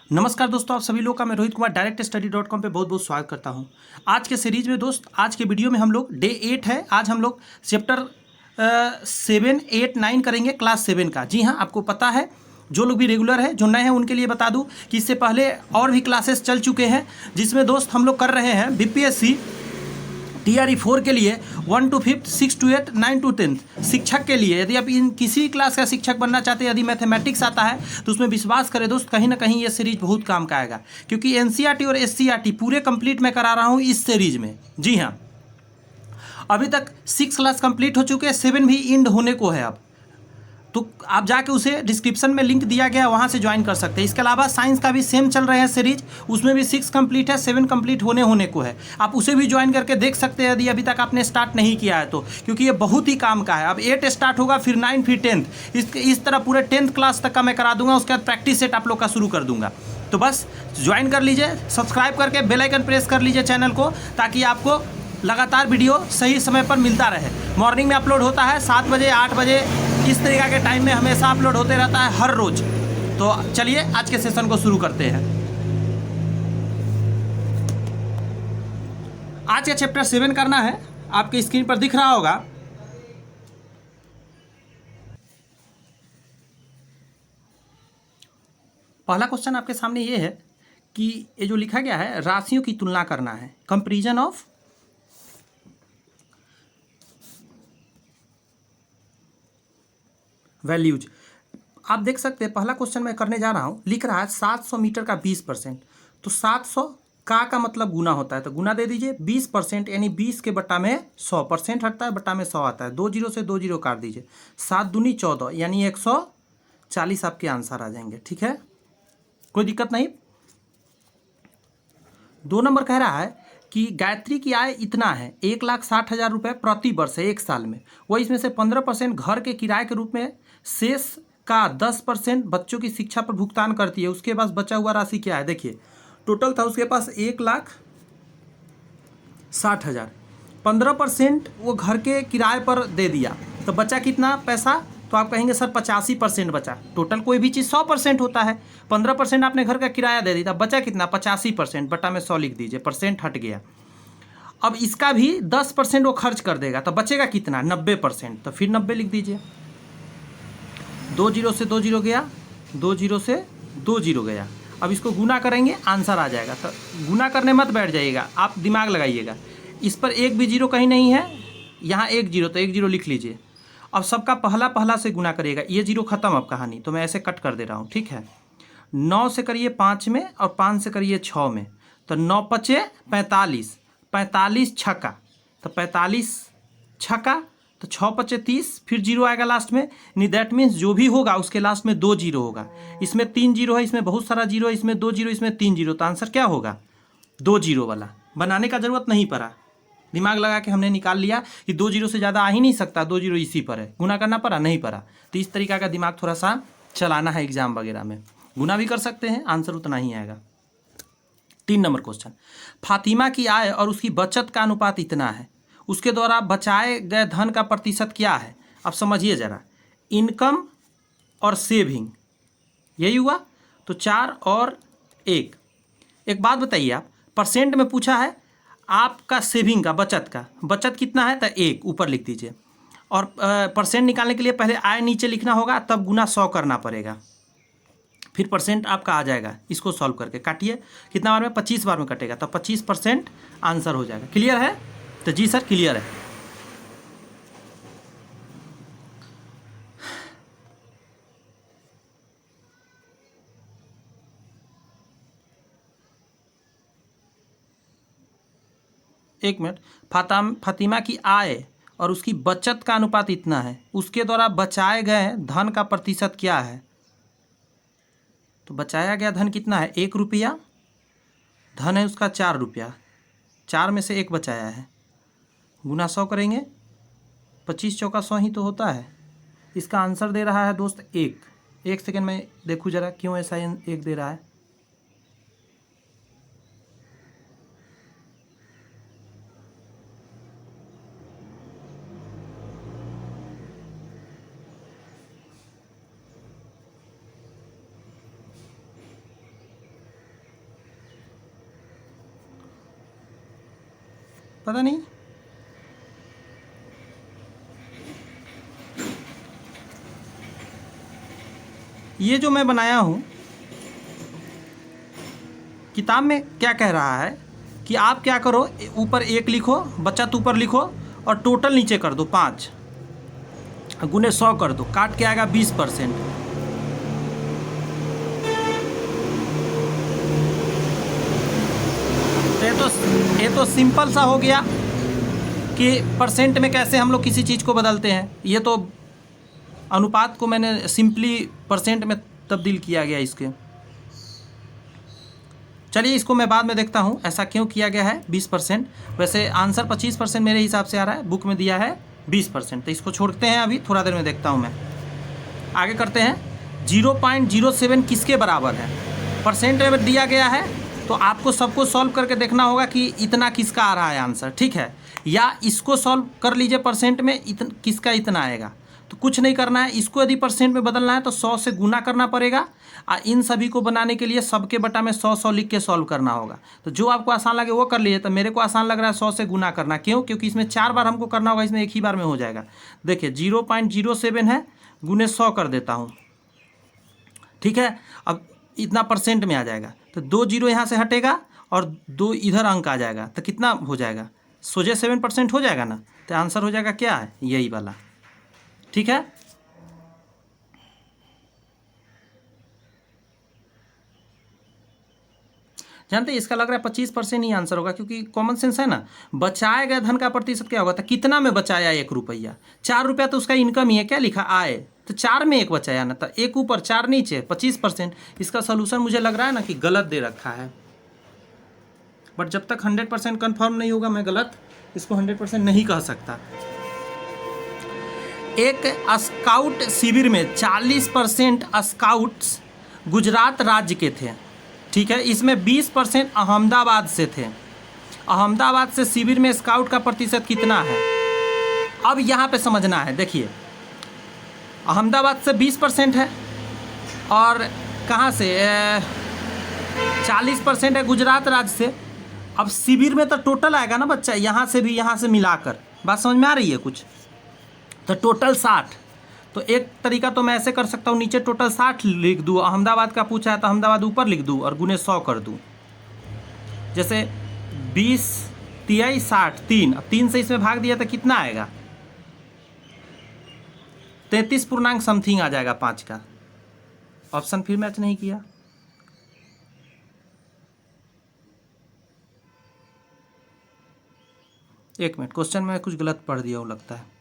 नमस्कार दोस्तों, आप सभी लोग का मैं रोहित कुमार directstudy.com पे बहुत बहुत स्वागत करता हूं। आज के सीरीज में दोस्त, आज के वीडियो में हम लोग डे 8 है। आज हम लोग चैप्टर 7, 8, 9 करेंगे क्लास 7 का। जी हाँ, आपको पता है, जो लोग भी रेगुलर है, जो नए हैं उनके लिए बता दूं कि इससे पहले और भी क्लासेस चल चुके हैं, जिसमें दोस्त हम लोग कर रहे हैं बीपीएससी TRE 4 के लिए 1 to 5, 6 to 8, 9 to 10 शिक्षक के लिए। यदि आप इन किसी क्लास का शिक्षक बनना चाहते हैं, यदि मैथमेटिक्स आता है तो उसमें विश्वास करें दोस्त, कहीं ना कहीं ये सीरीज बहुत काम का आएगा, क्योंकि NCERT और SCERT पूरे कंप्लीट मैं करा रहा हूँ इस सीरीज में। जी हाँ, अभी तक 6 क्लास कंप्लीट हो चुके हैं, 7 भी इंड होने को है अब। तो आप जाके उसे डिस्क्रिप्शन में लिंक दिया गया है, वहाँ से ज्वाइन कर सकते हैं। इसके अलावा साइंस का भी सेम चल रहे हैं सीरीज, उसमें भी 6 कंप्लीट है, 7 कंप्लीट होने को है। आप उसे भी ज्वाइन करके देख सकते हैं यदि अभी तक आपने स्टार्ट नहीं किया है तो, क्योंकि ये बहुत ही काम का है। अब 8 स्टार्ट होगा, फिर 9, फिर 10th, इस तरह पूरे 10th क्लास तक का मैं करा दूंगा। उसके बाद प्रैक्टिस सेट आप लोग का शुरू कर दूंगा। तो बस ज्वाइन कर लीजिए, सब्सक्राइब करके बेल आइकन प्रेस कर लीजिए चैनल को, ताकि आपको लगातार वीडियो सही समय पर मिलता रहे। मॉर्निंग में अपलोड होता है 7 बजे, 8 बजे, इस तरीका के टाइम में हमेशा अपलोड होते रहता है हर रोज। तो चलिए आज के सेशन को शुरू करते हैं। आज का चैप्टर 7 करना है, आपकी स्क्रीन पर दिख रहा होगा। पहला क्वेश्चन आपके सामने ये है कि ये जो लिखा गया है, राशियों की तुलना करना है, कंपैरिजन ऑफ वैल्यूज। आप देख सकते हैं पहला क्वेश्चन मैं करने जा रहा हूँ, लिख रहा है 700 मीटर का 20%। तो 700 का मतलब गुना होता है, तो गुना दे दीजिए 20%, यानी 20 के बट्टा में 100% हटता है, बट्टा में 100 आता है। 2 जीरो से 2 जीरो काट दीजिए, 7 दूनी 14, यानी 140 आपके आंसर आ जाएंगे। ठीक है, कोई दिक्कत नहीं। 2 नंबर कह रहा है कि गायत्री की आय इतना है, 1,60,000 रुपये प्रति वर्ष है 1 साल में। वह इसमें से 15% घर के किराए के रूप में, शेष का 10% बच्चों की शिक्षा पर भुगतान करती है। उसके पास बचा हुआ राशि क्या है? देखिए, टोटल था उसके पास 1,60,000, 15% वो घर के किराए पर दे दिया, तो बचा कितना पैसा? तो आप कहेंगे सर 85% बचा। टोटल कोई भी चीज़ 100% होता है, 15% आपने घर का किराया दे दिया, बचा कितना? 85%, बटा में 100 लिख दीजिए, परसेंट हट गया। अब इसका भी 10% वो खर्च कर देगा, तो बचेगा कितना? 90%, तो फिर 90 लिख दीजिए। 2 जीरो से 2 जीरो गया, 2 जीरो से 2 जीरो गया। अब इसको गुना करेंगे, आंसर आ जाएगा। तो गुना करने मत बैठ जाइएगा, आप दिमाग लगाइएगा। इस पर एक भी जीरो कहीं नहीं है, यहाँ 1 जीरो, तो 1 जीरो लिख लीजिए। अब सबका पहला से गुना करिएगा, ये जीरो खत्म अब कहानी, तो मैं ऐसे कट कर दे रहा हूँ। ठीक है, 9 से करिए 5 में, और 5 से करिए 6 में, तो 9 पचे 45, 45 छक्का, तो 45 छक्का, तो 6 पचे 30, फिर जीरो आएगा लास्ट में। नहीं, दैट मीन्स जो भी होगा उसके लास्ट में 2 जीरो होगा। इसमें 3 जीरो है, इसमें बहुत सारा जीरो है, इसमें 2 जीरो, इसमें 3 जीरो, तो आंसर क्या होगा? 2 जीरो वाला। बनाने का जरूरत नहीं पड़ा, दिमाग लगा के हमने निकाल लिया कि 2 जीरो से ज़्यादा आ ही नहीं सकता, 2 जीरो इसी पर है। गुना करना पड़ा? नहीं पड़ा। तो इस तरीका का दिमाग थोड़ा सा चलाना है एग्जाम वगैरह में। गुना भी कर सकते हैं, आंसर उतना ही आएगा। 3 नंबर क्वेश्चन, फातिमा की आय और उसकी बचत का अनुपात इतना है, उसके द्वारा बचाए गए धन का प्रतिशत क्या है? अब समझिए ज़रा, इनकम और सेविंग, यही हुआ। तो 4 और 1। एक बात बताइए, आप परसेंट में पूछा है आपका सेविंग का, बचत कितना है? तो 1 ऊपर लिख दीजिए। और परसेंट निकालने के लिए पहले आय नीचे लिखना होगा, तब गुना 100 करना पड़ेगा, फिर परसेंट आपका आ जाएगा। इसको सॉल्व करके काटिए, कितना बार में? 25 बार में कटेगा, तो 25% आंसर हो जाएगा। क्लियर है? तो जी सर क्लियर है। एक मिनट, फातिमा की आय और उसकी बचत का अनुपात इतना है, उसके द्वारा बचाए गए धन का प्रतिशत क्या है? तो बचाया गया धन कितना है? 1 रुपया। धन है उसका 4 रुपया, 4 में से 1 बचाया है, गुना 100 करेंगे, 25 चौका 100 ही तो होता है। इसका आंसर दे रहा है दोस्त 1। 1 सेकेंड में देखूँ जरा क्यों ऐसा 1 दे रहा है। पता नहीं। ये जो मैं बनाया हूँ, किताब में क्या कह रहा है कि आप क्या करो, ऊपर 1 लिखो, बचत ऊपर लिखो और टोटल नीचे कर दो 5 गुने 100 कर दो, काट के आएगा 20%। ये तो सिंपल सा हो गया कि परसेंट में कैसे हम लोग किसी चीज़ को बदलते हैं। ये तो अनुपात को मैंने सिंपली परसेंट में तब्दील किया गया इसके। चलिए इसको मैं बाद में देखता हूँ ऐसा क्यों किया गया है 20%। वैसे आंसर 25% मेरे हिसाब से आ रहा है, बुक में दिया है 20%, तो इसको छोड़ते हैं अभी, थोड़ा देर में देखता हूँ मैं। आगे करते हैं। 0.07 किसके बराबर है? परसेंट में दिया गया है तो आपको सबको सॉल्व करके देखना होगा कि इतना किसका आ रहा है आंसर, ठीक है। या इसको सॉल्व कर लीजिए परसेंट में, किसका इतना आएगा। तो कुछ नहीं करना है, इसको यदि परसेंट में बदलना है तो 100 से गुना करना पड़ेगा। और इन सभी को बनाने के लिए सबके बटा में 100 लिख के सॉल्व करना होगा। तो जो आपको आसान लगे वो कर लीजिए। तो मेरे को आसान लग रहा है 100 से गुना करना, क्यों? क्योंकि इसमें 4 बार हमको करना होगा, इसमें एक ही बार में हो जाएगा। देखिए 0.07 है, गुने 100 कर देता हूँ, ठीक है। अब इतना परसेंट में आ जाएगा तो 2 जीरो यहाँ से हटेगा और 2 इधर अंक आ जाएगा, तो कितना हो जाएगा? सोचे 7% हो जाएगा ना। तो आंसर हो जाएगा क्या है, यही वाला, ठीक है। जानते हैं इसका लग रहा है 25% ही आंसर होगा, क्योंकि कॉमन सेंस है ना। बचाए गए धन का प्रतिशत क्या होगा? तो कितना में बचाया 1 रुपया? 4 रुपया तो उसका इनकम ही है, क्या लिखा? आय। तो 4 में 1 बचाया ना, तो 1 ऊपर 4 नीचे, 25%। इसका सोल्यूशन मुझे लग रहा है ना कि गलत दे रखा है, बट जब तक 100% कन्फर्म नहीं होगा मैं गलत इसको 100% नहीं कह सकता। एक स्काउट शिविर में 40% स्काउट्स गुजरात राज्य के थे, ठीक है। इसमें 20% अहमदाबाद से थे। अहमदाबाद से शिविर में स्काउट का प्रतिशत कितना है? अब यहाँ पे समझना है। देखिए अहमदाबाद से 20% है और कहाँ से 40% है गुजरात राज्य से। अब शिविर में तो टोटल आएगा ना बच्चा, यहाँ से भी यहाँ से मिलाकर। बात समझ में आ रही है कुछ? तो टोटल 60। तो एक तरीका तो मैं ऐसे कर सकता हूँ, नीचे टोटल 60 लिख दूँ, अहमदाबाद का पूछा है तो अहमदाबाद ऊपर लिख दूँ और गुने 100 कर दूँ। जैसे 20 तिहाई 60, 3, अब 3 से इसमें भाग दिया तो कितना आएगा? 33 पूर्णांक समथिंग आ जाएगा 5 का। ऑप्शन फिर मैच नहीं किया। एक मिनट, क्वेश्चन में कुछ गलत पढ़ दिया हो लगता है।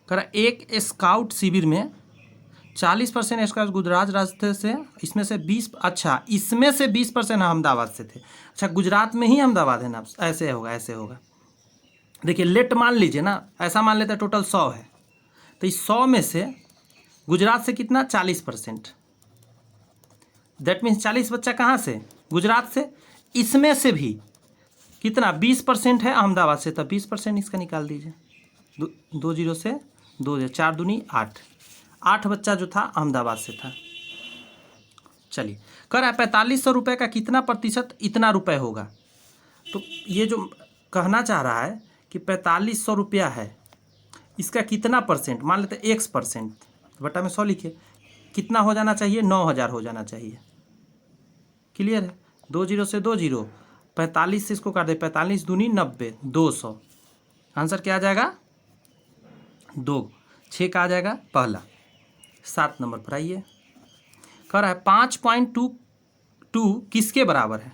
करा एक स्काउट शिविर में 40% स्काउट गुजरात राज्य से, इसमें से 20, अच्छा इसमें से 20% अहमदाबाद से थे। अच्छा गुजरात में ही अहमदाबाद है ना, ऐसे होगा, ऐसे होगा। देखिए लेट मान लीजिए ना, ऐसा मान लेते हैं टोटल 100 है, तो इस 100 में से गुजरात से कितना? 40%। दैट मीन्स 40 बच्चा कहाँ से? गुजरात से। इसमें से भी कितना? 20% है अहमदाबाद से, तब 20% इसका निकाल दीजिए। 2 जीरो से 2, 4 दूनी 8, 8 बच्चा जो था अहमदाबाद से था। चलिए कह रहा है 4500 रुपये का कितना प्रतिशत इतना रुपए होगा। तो ये जो कहना चाह रहा है कि 4500 रुपया है, इसका कितना परसेंट? मान लेते 1%, बटा में 100 लिखिए, कितना हो जाना चाहिए? 9000 हो जाना चाहिए। क्लियर है? 2 जीरो से 2 जीरो, 45 से इसको काट दे, 45 दूनी 90, 200। आंसर क्या आ जाएगा? 2। 6 का आ जाएगा पहला। 7 नंबर पर आइए। कह रहा है 5.22 किसके बराबर है?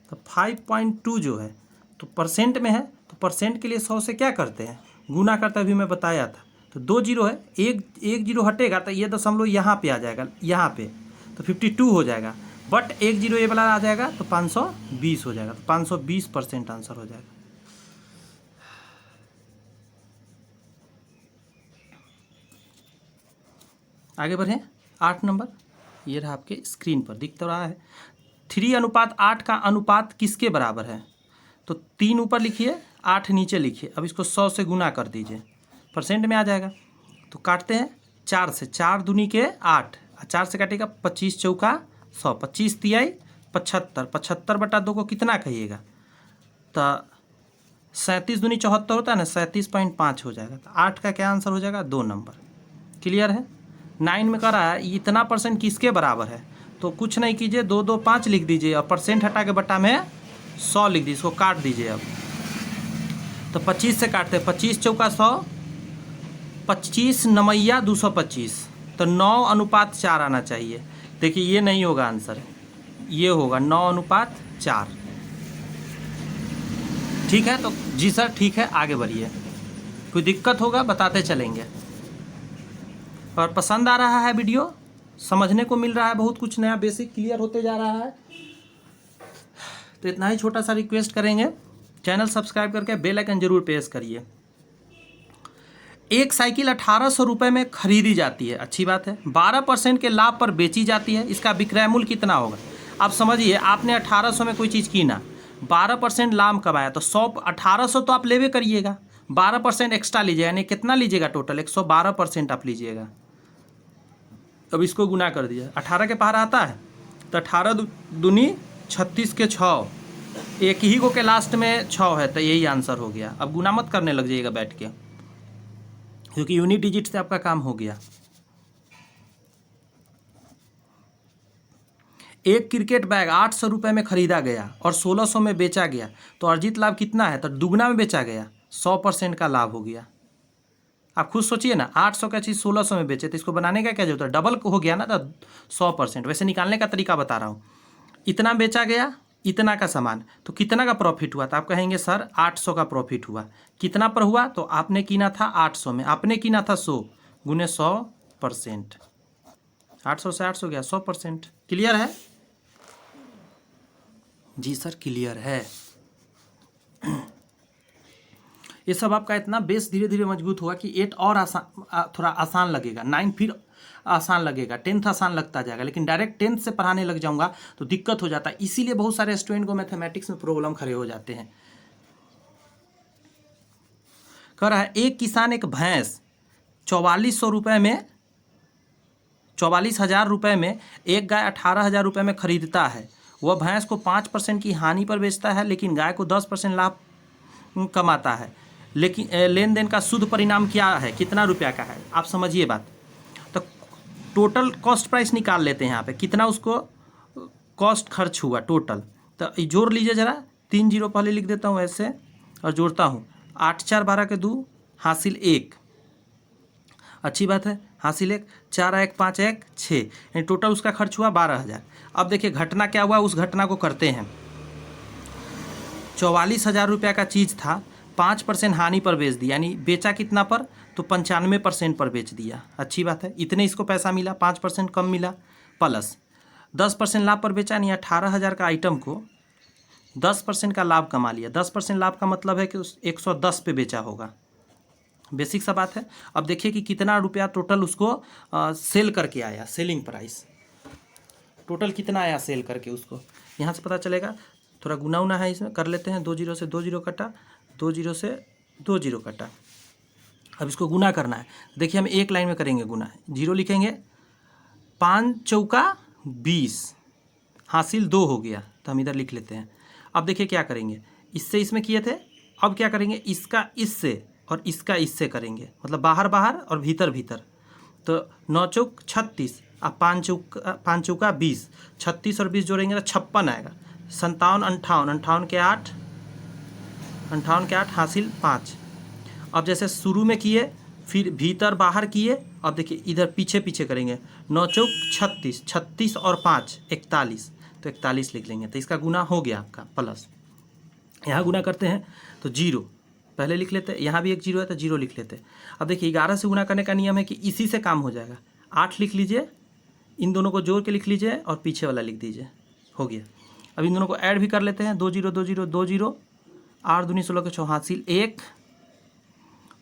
तो 5.2 जो है तो परसेंट में है, तो परसेंट के लिए 100 से क्या करते हैं? गुना करते, अभी मैं बताया था। तो 2 जीरो है, एक जीरो हटेगा तो ये दशमलव यहाँ पे आ जाएगा, यहाँ पे तो 52 हो जाएगा। बट 1 जीरो ये वाला आ जाएगा तो 520 हो जाएगा। तो 520% आंसर हो जाएगा। आगे बढ़ें। 8 नंबर ये रहा, आपके स्क्रीन पर दिख तो रहा है। 3:8 का अनुपात किसके बराबर है? तो 3 ऊपर लिखिए, 8 नीचे लिखिए। अब इसको 100 से गुना कर दीजिए, परसेंट में आ जाएगा। तो काटते हैं 4 से, 4 दूनी के 8, 4 से काटेगा 25 चौका 100, 25 तिहाई 75, 75 बटा 2 को कितना कहिएगा? तो 37 दूनी 74 होता है ना, 37.5 हो जाएगा। तो 8 का क्या आंसर हो जाएगा? 2 नंबर। क्लियर है? 9 में कह रहा है इतना परसेंट किसके बराबर है, तो कुछ नहीं कीजिए, 2 2 5 लिख दीजिए और परसेंट हटा के बटा में 100 लिख दीजिए, इसको काट दीजिए। अब तो 25 से काटते हैं, 25 चौका 100, 25 नमैया 225, तो 9:4 आना चाहिए। देखिए ये नहीं होगा आंसर, ये होगा 9:4। ठीक है? तो जी सर ठीक है, आगे बढ़िए, कोई दिक्कत होगा बताते चलेंगे। और पसंद आ रहा है वीडियो, समझने को मिल रहा है, बहुत कुछ नया बेसिक क्लियर होते जा रहा है, तो इतना ही छोटा सा रिक्वेस्ट करेंगे, चैनल सब्सक्राइब करके बेल आइकन जरूर प्रेस करिए। एक साइकिल 1800 रुपये में खरीदी जाती है, अच्छी बात है। 12% के लाभ पर बेची जाती है, इसका विक्रय मूल्य कितना होगा? आप समझिए, आपने 1800 में कोई चीज़ की ना, 12% लाभ कमाया, तो 1800 तो आप लेवे करिएगा, 12% एक्स्ट्रा लीजिएगा, यानी कितना लीजिएगा टोटल? 112% आप लीजिएगा। अब इसको गुना कर दीजिए, 18 के पार आता है तो 18 दूनी 36 के 6, एक ही को के लास्ट में 6 है, तो यही आंसर हो गया। अब गुना मत करने लग जाइएगा बैठ के, क्योंकि यूनिट डिजिट से आपका काम हो गया। एक क्रिकेट बैग 800 रुपये में खरीदा गया और 1600 में बेचा गया, तो अर्जित लाभ कितना है? तो दुगना में बेचा गया, 100% का लाभ हो गया। आप खुद सोचिए ना, 800 का चीज़ 1600 में बेचे, तो इसको बनाने का क्या जरूरत है? डबल हो गया ना, तो 100%। वैसे निकालने का तरीका बता रहा हूँ। इतना बेचा गया, इतना का सामान, तो कितना का प्रॉफिट हुआ? तो आप कहेंगे सर 800 का प्रॉफिट हुआ। कितना पर हुआ? तो आपने कीना था 800 में, आपने कीना था 100 गुने 100%, 800 से 800 गया 100%। क्लियर है? जी सर क्लियर है। ये सब आपका इतना बेस धीरे धीरे मजबूत हुआ कि 8 और आसान, थोड़ा आसान लगेगा, 9 फिर आसान लगेगा, 10th आसान लगता जाएगा, लेकिन डायरेक्ट 10th से पढ़ाने लग जाऊंगा तो दिक्कत हो जाता है। इसीलिए बहुत सारे स्टूडेंट को मैथमेटिक्स में प्रॉब्लम खड़े हो जाते हैं। कह रहा है एक किसान एक भैंस 4400 रुपये में, 44,000 रुपये में एक गाय 18,000 रुपये में खरीदता है। वह भैंस को 5% की हानि पर बेचता है, लेकिन गाय को 10% लाभ कमाता है। लेकिन लेन देन का शुद्ध परिणाम क्या है, कितना रुपया का है? आप समझिए बात। तो टोटल कॉस्ट प्राइस निकाल लेते हैं यहाँ पे, कितना उसको कॉस्ट खर्च हुआ टोटल। तो जोड़ लीजिए ज़रा, 3 जीरो पहले लिख देता हूँ ऐसे और जोड़ता हूँ, 8 4 12 के 2 हासिल 1, अच्छी बात है, हासिल 1, 4 1 5 1 6, यानी टोटल उसका खर्च हुआ 12,000। अब देखिए घटना क्या हुआ, उस घटना को करते हैं। 44,000 रुपये का चीज़ था, 5% हानि पर बेच दिया, यानी बेचा कितना पर? तो 95% पर बेच दिया, अच्छी बात है। इतने इसको पैसा मिला, 5% कम मिला, प्लस 10% लाभ पर बेचा, यानी 18,000 का आइटम को 10% का लाभ कमा लिया। 10% लाभ का मतलब है कि उस 110 पे बेचा होगा, बेसिक सा बात है। अब देखिए कि कितना रुपया टोटल उसको सेल करके आया, सेलिंग प्राइस टोटल कितना आया सेल करके उसको, यहाँ से पता चलेगा। थोड़ा गुना उना है इसमें, कर लेते हैं। 2 जीरो से 2 जीरो कटा, 2 जीरो से 2 जीरो कटा। अब इसको गुना करना है, देखिए हम एक लाइन में करेंगे गुना, जीरो लिखेंगे, 5 चौका 20 हासिल 2 हो गया, तो हम इधर लिख लेते हैं। अब देखिए क्या करेंगे, इससे इसमें किए थे, अब क्या करेंगे, इसका इससे और इसका इससे करेंगे, मतलब बाहर बाहर और भीतर भीतर। तो 9 चौक 36, अब 5 चौका 20, 36 और 20 जोड़ेंगे तो 56 आएगा। 57 58, 58 के 8, 58 के 8 हासिल 5। अब जैसे शुरू में किए, फिर भीतर बाहर किए, अब देखिए इधर पीछे पीछे करेंगे। 9 चौक 36, 36 और 5 41, तो 41 लिख लेंगे। तो इसका गुना हो गया आपका, प्लस यहाँ गुना करते हैं तो 0 पहले लिख लेते हैं, यहाँ भी एक 0 है तो 0 लिख लेते हैं। अब देखिए 11 से गुना करने का नियम है कि इसी से काम हो जाएगा। 8 लिख लीजिए, इन दोनों को जोड़ के लिख लीजिए और पीछे वाला लिख दीजिए, हो गया। अब इन दोनों को ऐड भी कर लेते हैं, 2 0 2 0 2 0, 8 दूनी 16 के 6 हासिल 1,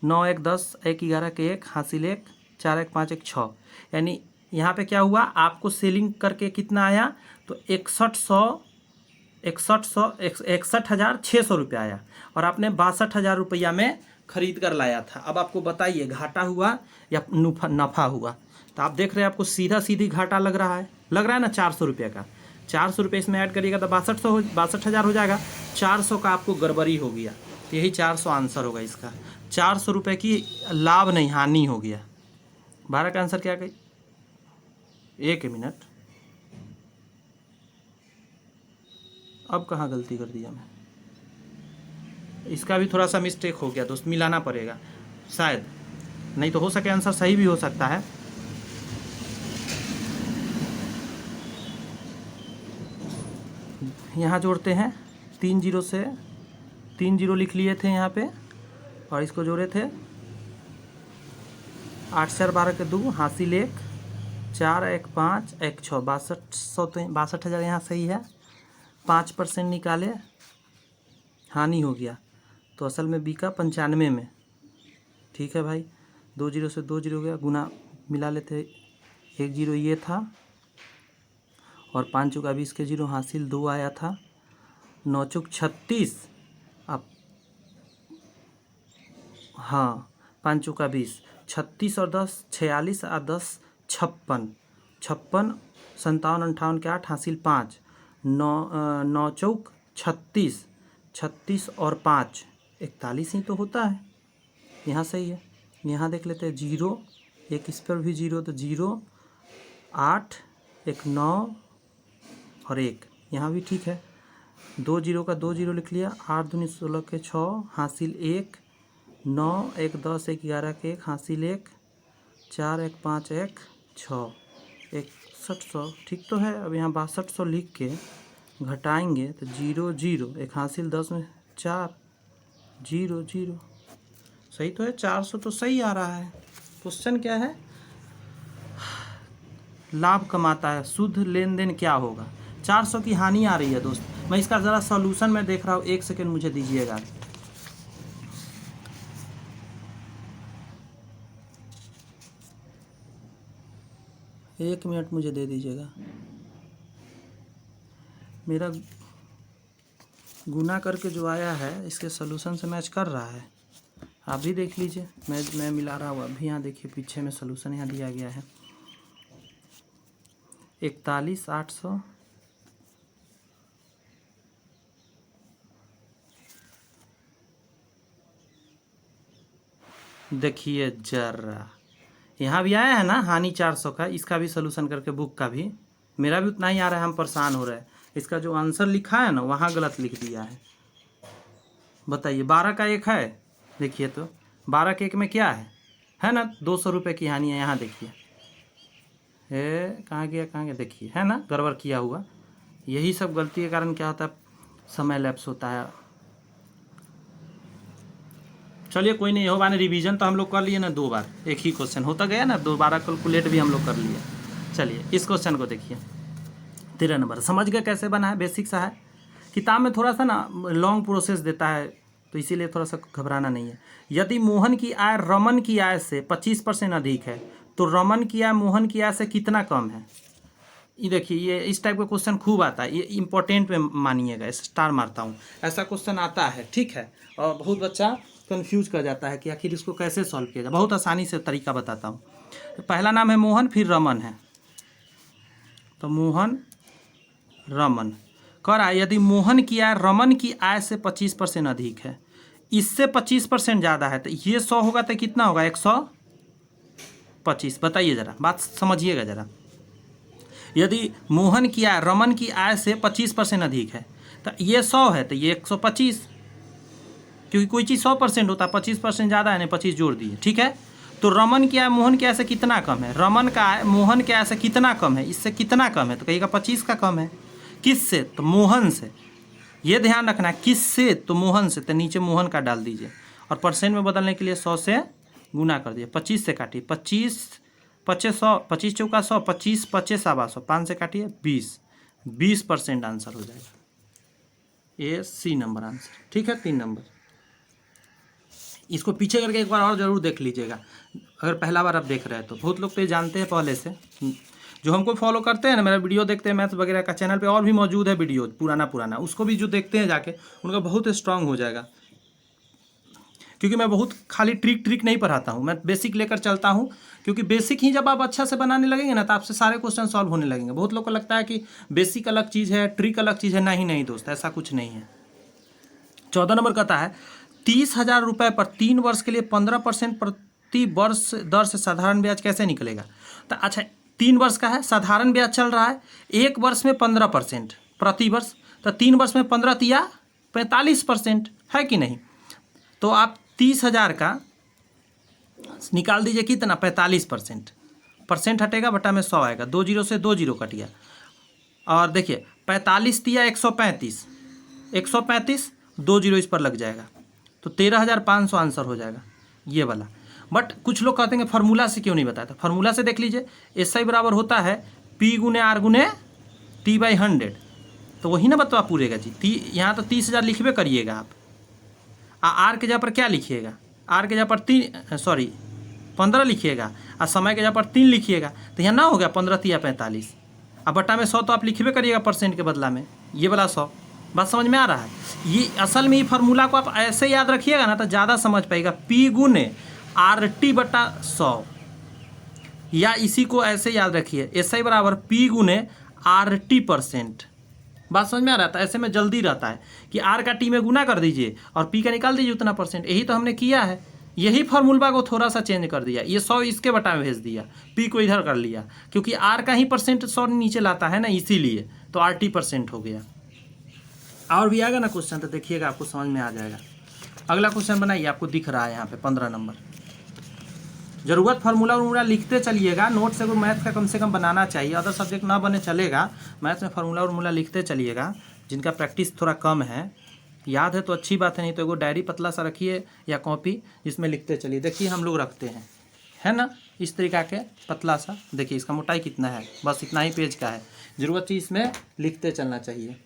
9 1 10, 1 11 के 1 हासिल 1, 4 1 5 1 6। यानी यहाँ पे क्या हुआ, आपको सेलिंग करके कितना आया, तो 61,600 रुपया आया, और आपने 62,000 रुपया में खरीद कर लाया था। अब आपको बताइए घाटा हुआ या नफ़ा हुआ? तो आप देख रहे हैं आपको सीधा सीधी घाटा लग रहा है ना, 400 रुपये का। 400 रुपये इसमें ऐड करिएगा तो 62,000 हो जाएगा। 400 का आपको गड़बड़ी हो गया, तो यही 400 आंसर होगा इसका। 400 रुपये की लाभ नहीं हानि हो गया। 12 का आंसर क्या कही? एक मिनट, अब कहाँ गलती कर दिया मैं? इसका भी थोड़ा सा मिस्टेक हो गया दोस्त, मिलाना पड़ेगा शायद, नहीं तो हो सके आंसर सही भी हो सकता है। यहाँ जोड़ते हैं 3 जीरो से, 3 जीरो लिख लिए थे यहाँ पे और इसको जोड़े थे 8 4 12 के 2 हासिल 1 4 1 5 1 6 62,000 यहाँ सही है। 5% निकाले, हानि हो गया तो असल में बिका 95 में। ठीक है भाई, 2 जीरो से 2 जीरो गया, गुना मिला लेते, 1 जीरो ये था और 5 चौका 20 के जीरो हासिल 2 आया था, 9 चौक 36, अब हाँ 5 चौका 20, 36 और 10 46 और 10 56, 56 57 58 के 8 हासिल 5, 9 चौक 36, 36 और 5 41 ही तो होता है, यहाँ सही है। यहाँ देख लेते हैं जीरो, एक इस पर भी जीरो, तो 0 8 1 9 और 1 यहाँ भी ठीक है। 2 जीरो का 2 जीरो लिख लिया, 8 दूनी 16 के 6 हासिल 1, 9 1 10 1 11 के 1 हासिल 1, 4 1 5 1 6 6100 ठीक तो है। अब यहाँ 6200 लिख के घटाएंगे तो 0 0 1 हासिल 10 में 4 0 0 सही तो है। 400 तो सही आ रहा है। क्वेश्चन क्या है? लाभ कमाता है, शुद्ध लेन देन क्या होगा? 400 की हानि आ रही है दोस्त। मैं इसका ज़रा सॉल्यूशन में देख रहा हूँ, 1 सेकेंड मुझे दीजिएगा। एक मिनट मुझे दे दीजिएगा। मेरा गुना करके जो आया है इसके सॉल्यूशन से मैच कर रहा है, आप भी देख लीजिए। मैं मिला रहा हूँ अभी, यहाँ देखिए पीछे में सॉल्यूशन यहाँ दिया गया है 41,800 देखिए जरा, यहाँ भी आया है ना हानि 400 का, इसका भी सॉल्यूशन करके बुक का भी, मेरा भी उतना ही आ रहा है, हम परेशान हो रहे हैं। इसका जो आंसर लिखा है ना वहाँ गलत लिख दिया है। बताइए 12 का 1 है, देखिए तो 12 के 1 में क्या है ना 200 रुपये की हानि है। यहाँ देखिए कहाँ गया देखिए, है ना गड़बड़ किया हुआ। यही सब गलती के कारण क्या होता है, समय लैप्स होता है। चलिए कोई नहीं, हो बाने रिवीजन तो हम लोग कर लिए ना 2 बार, एक ही क्वेश्चन होता गया ना, 12 कैलकुलेट भी हम लोग कर लिए। चलिए इस क्वेश्चन को देखिए 13 नंबर, समझ गए कैसे बना है? बेसिक सा है। किताब में थोड़ा सा ना लॉन्ग प्रोसेस देता है तो इसीलिए थोड़ा सा घबराना नहीं है। यदि मोहन की आय रमन की आय से 25% अधिक है तो रमन की आय मोहन की आय से कितना कम है? ये देखिए, ये इस टाइप का क्वेश्चन खूब आता है, ये इंपॉर्टेंट में मानिएगा, स्टार मारता हूँ, ऐसा क्वेश्चन आता है। ठीक है, और बहुत बच्चा कंफ्यूज कर जाता है कि आखिर इसको कैसे सॉल्व किया जाए। बहुत आसानी से तरीका बताता हूँ। पहला नाम है मोहन, फिर रमन है, तो मोहन रमन कर आए। यदि मोहन की आय रमन की आय से 25% अधिक है, इससे 25% ज़्यादा है, तो ये 100 होगा तो कितना होगा? 125। बताइए ज़रा, बात समझिएगा ज़रा। यदि मोहन की आय रमन की आय से 25% अधिक है तो ये 100 है, तो ये 125, क्योंकि कोई चीज़ 100% होता है, 25% ज़्यादा है, नहीं 25 जोड़ दिए। ठीक है, तो रमन की आय मोहन की आय से कितना कम है? रमन का आय मोहन की आय से कितना कम है? इससे कितना कम है? तो कहिएगा 25 का कम है। किससे? तो मोहन से। ये ध्यान रखना, किससे? तो मोहन से। तो नीचे मोहन का डाल दीजिए और परसेंट में बदलने के लिए 100 से गुना कर दिए, 25 से काटिए, 25 25 100, 25 चौका 100, 25 25 100, 5 से काटिए 20% आंसर हो जाएगा। ये सी नंबर आंसर। ठीक है, 3 नंबर। इसको पीछे करके एक बार और ज़रूर देख लीजिएगा, अगर पहला बार आप देख रहे हैं तो। बहुत लोग तो ये जानते हैं पहले से, जो हमको फॉलो करते हैं ना, मेरा वीडियो देखते हैं मैथ्स वगैरह का, चैनल पे और भी मौजूद है वीडियो पुराना, उसको भी जो देखते हैं जाके, उनका बहुत स्ट्रांग हो जाएगा। क्योंकि मैं बहुत खाली ट्रिक नहीं पढ़ाता हूँ, मैं बेसिक लेकर चलता हूँ। क्योंकि बेसिक ही जब आप अच्छा से बनाने लगेंगे ना, तो आपसे सारे क्वेश्चन सॉल्व होने लगेंगे। बहुत लोग को लगता है कि बेसिक अलग चीज़ है, ट्रिक अलग चीज़ है। नहीं दोस्त, ऐसा कुछ नहीं है। 14 नंबर कहता है 30,000 रुपये पर 3 वर्ष के लिए 15% प्रति वर्ष दर से साधारण ब्याज कैसे निकलेगा। तो अच्छा 3 वर्ष का है, साधारण ब्याज चल रहा है, 1 वर्ष में 15% प्रति वर्ष, तो 3 वर्ष में 15 तिया 45% है कि नहीं। तो आप 30,000 का निकाल दीजिए कितना 45%, परसेंट हटेगा बटा में 100 आएगा, 2 जीरो से 2 जीरो कट गया। और देखिए 45 तिया 135, 135 2 जीरो इस पर लग जाएगा, तो 13,500 आंसर हो जाएगा ये वाला। बट कुछ लोग कहते हैं फार्मूला से क्यों नहीं बताया, तो फार्मूला से देख लीजिए, SI बराबर होता है P गुने R गुने T/100, तो वही ना बतवा पूरेगा जी। यहाँ तो 30,000 लिखबे करिएगा आप, R के जगह पर क्या लिखिएगा, R के जगह पर 15 लिखिएगा, और समय के जगह पर 3 लिखिएगा, तो यहाँ ना हो गया 15 तिया 45, अब बटा में 100 तो आप लिखबे करिएगा परसेंट के बदला में, ये वाला 100। बात समझ में आ रहा है। ये असल में ये फार्मूला को आप ऐसे याद रखिएगा ना तो ज़्यादा समझ पाएगा, P गुने RT बटा 100, या इसी को ऐसे याद रखिए, SI बराबर P गुने RT%। बात समझ में आ रहा था। ऐसे में जल्दी रहता है कि R का T में गुना कर दीजिए और P का निकाल दीजिए उतना परसेंट, यही तो हमने किया है। यही फार्मूला को थोड़ा सा चेंज कर दिया, ये 100 इसके बटा में भेज दिया, P को इधर कर लिया, क्योंकि R का ही परसेंट 100 नीचे लाता है ना, इसीलिए तो RT% हो गया। और भी आएगा ना क्वेश्चन, तो देखिएगा आपको समझ में आ जाएगा। अगला क्वेश्चन बनाइए, आपको दिख रहा है यहाँ पे 15 नंबर। ज़रूरत फार्मूला लिखते चलिएगा, नोट से मैथ का कम से कम बनाना चाहिए, अदर सब्जेक्ट ना बने चलेगा, मैथ में फार्मूला लिखते चलिएगा। जिनका प्रैक्टिस थोड़ा कम है, याद है तो अच्छी बात है, नहीं तो एगो डायरी पतला सा रखिए या कॉपी, जिसमें लिखते चलिए। देखिए हम लोग रखते हैं, है ना, इस तरीका के पतला सा, देखिए इसका मोटाई कितना है, बस इतना ही पेज का है, ज़रूरत चीज़ इसमें लिखते चलना चाहिए।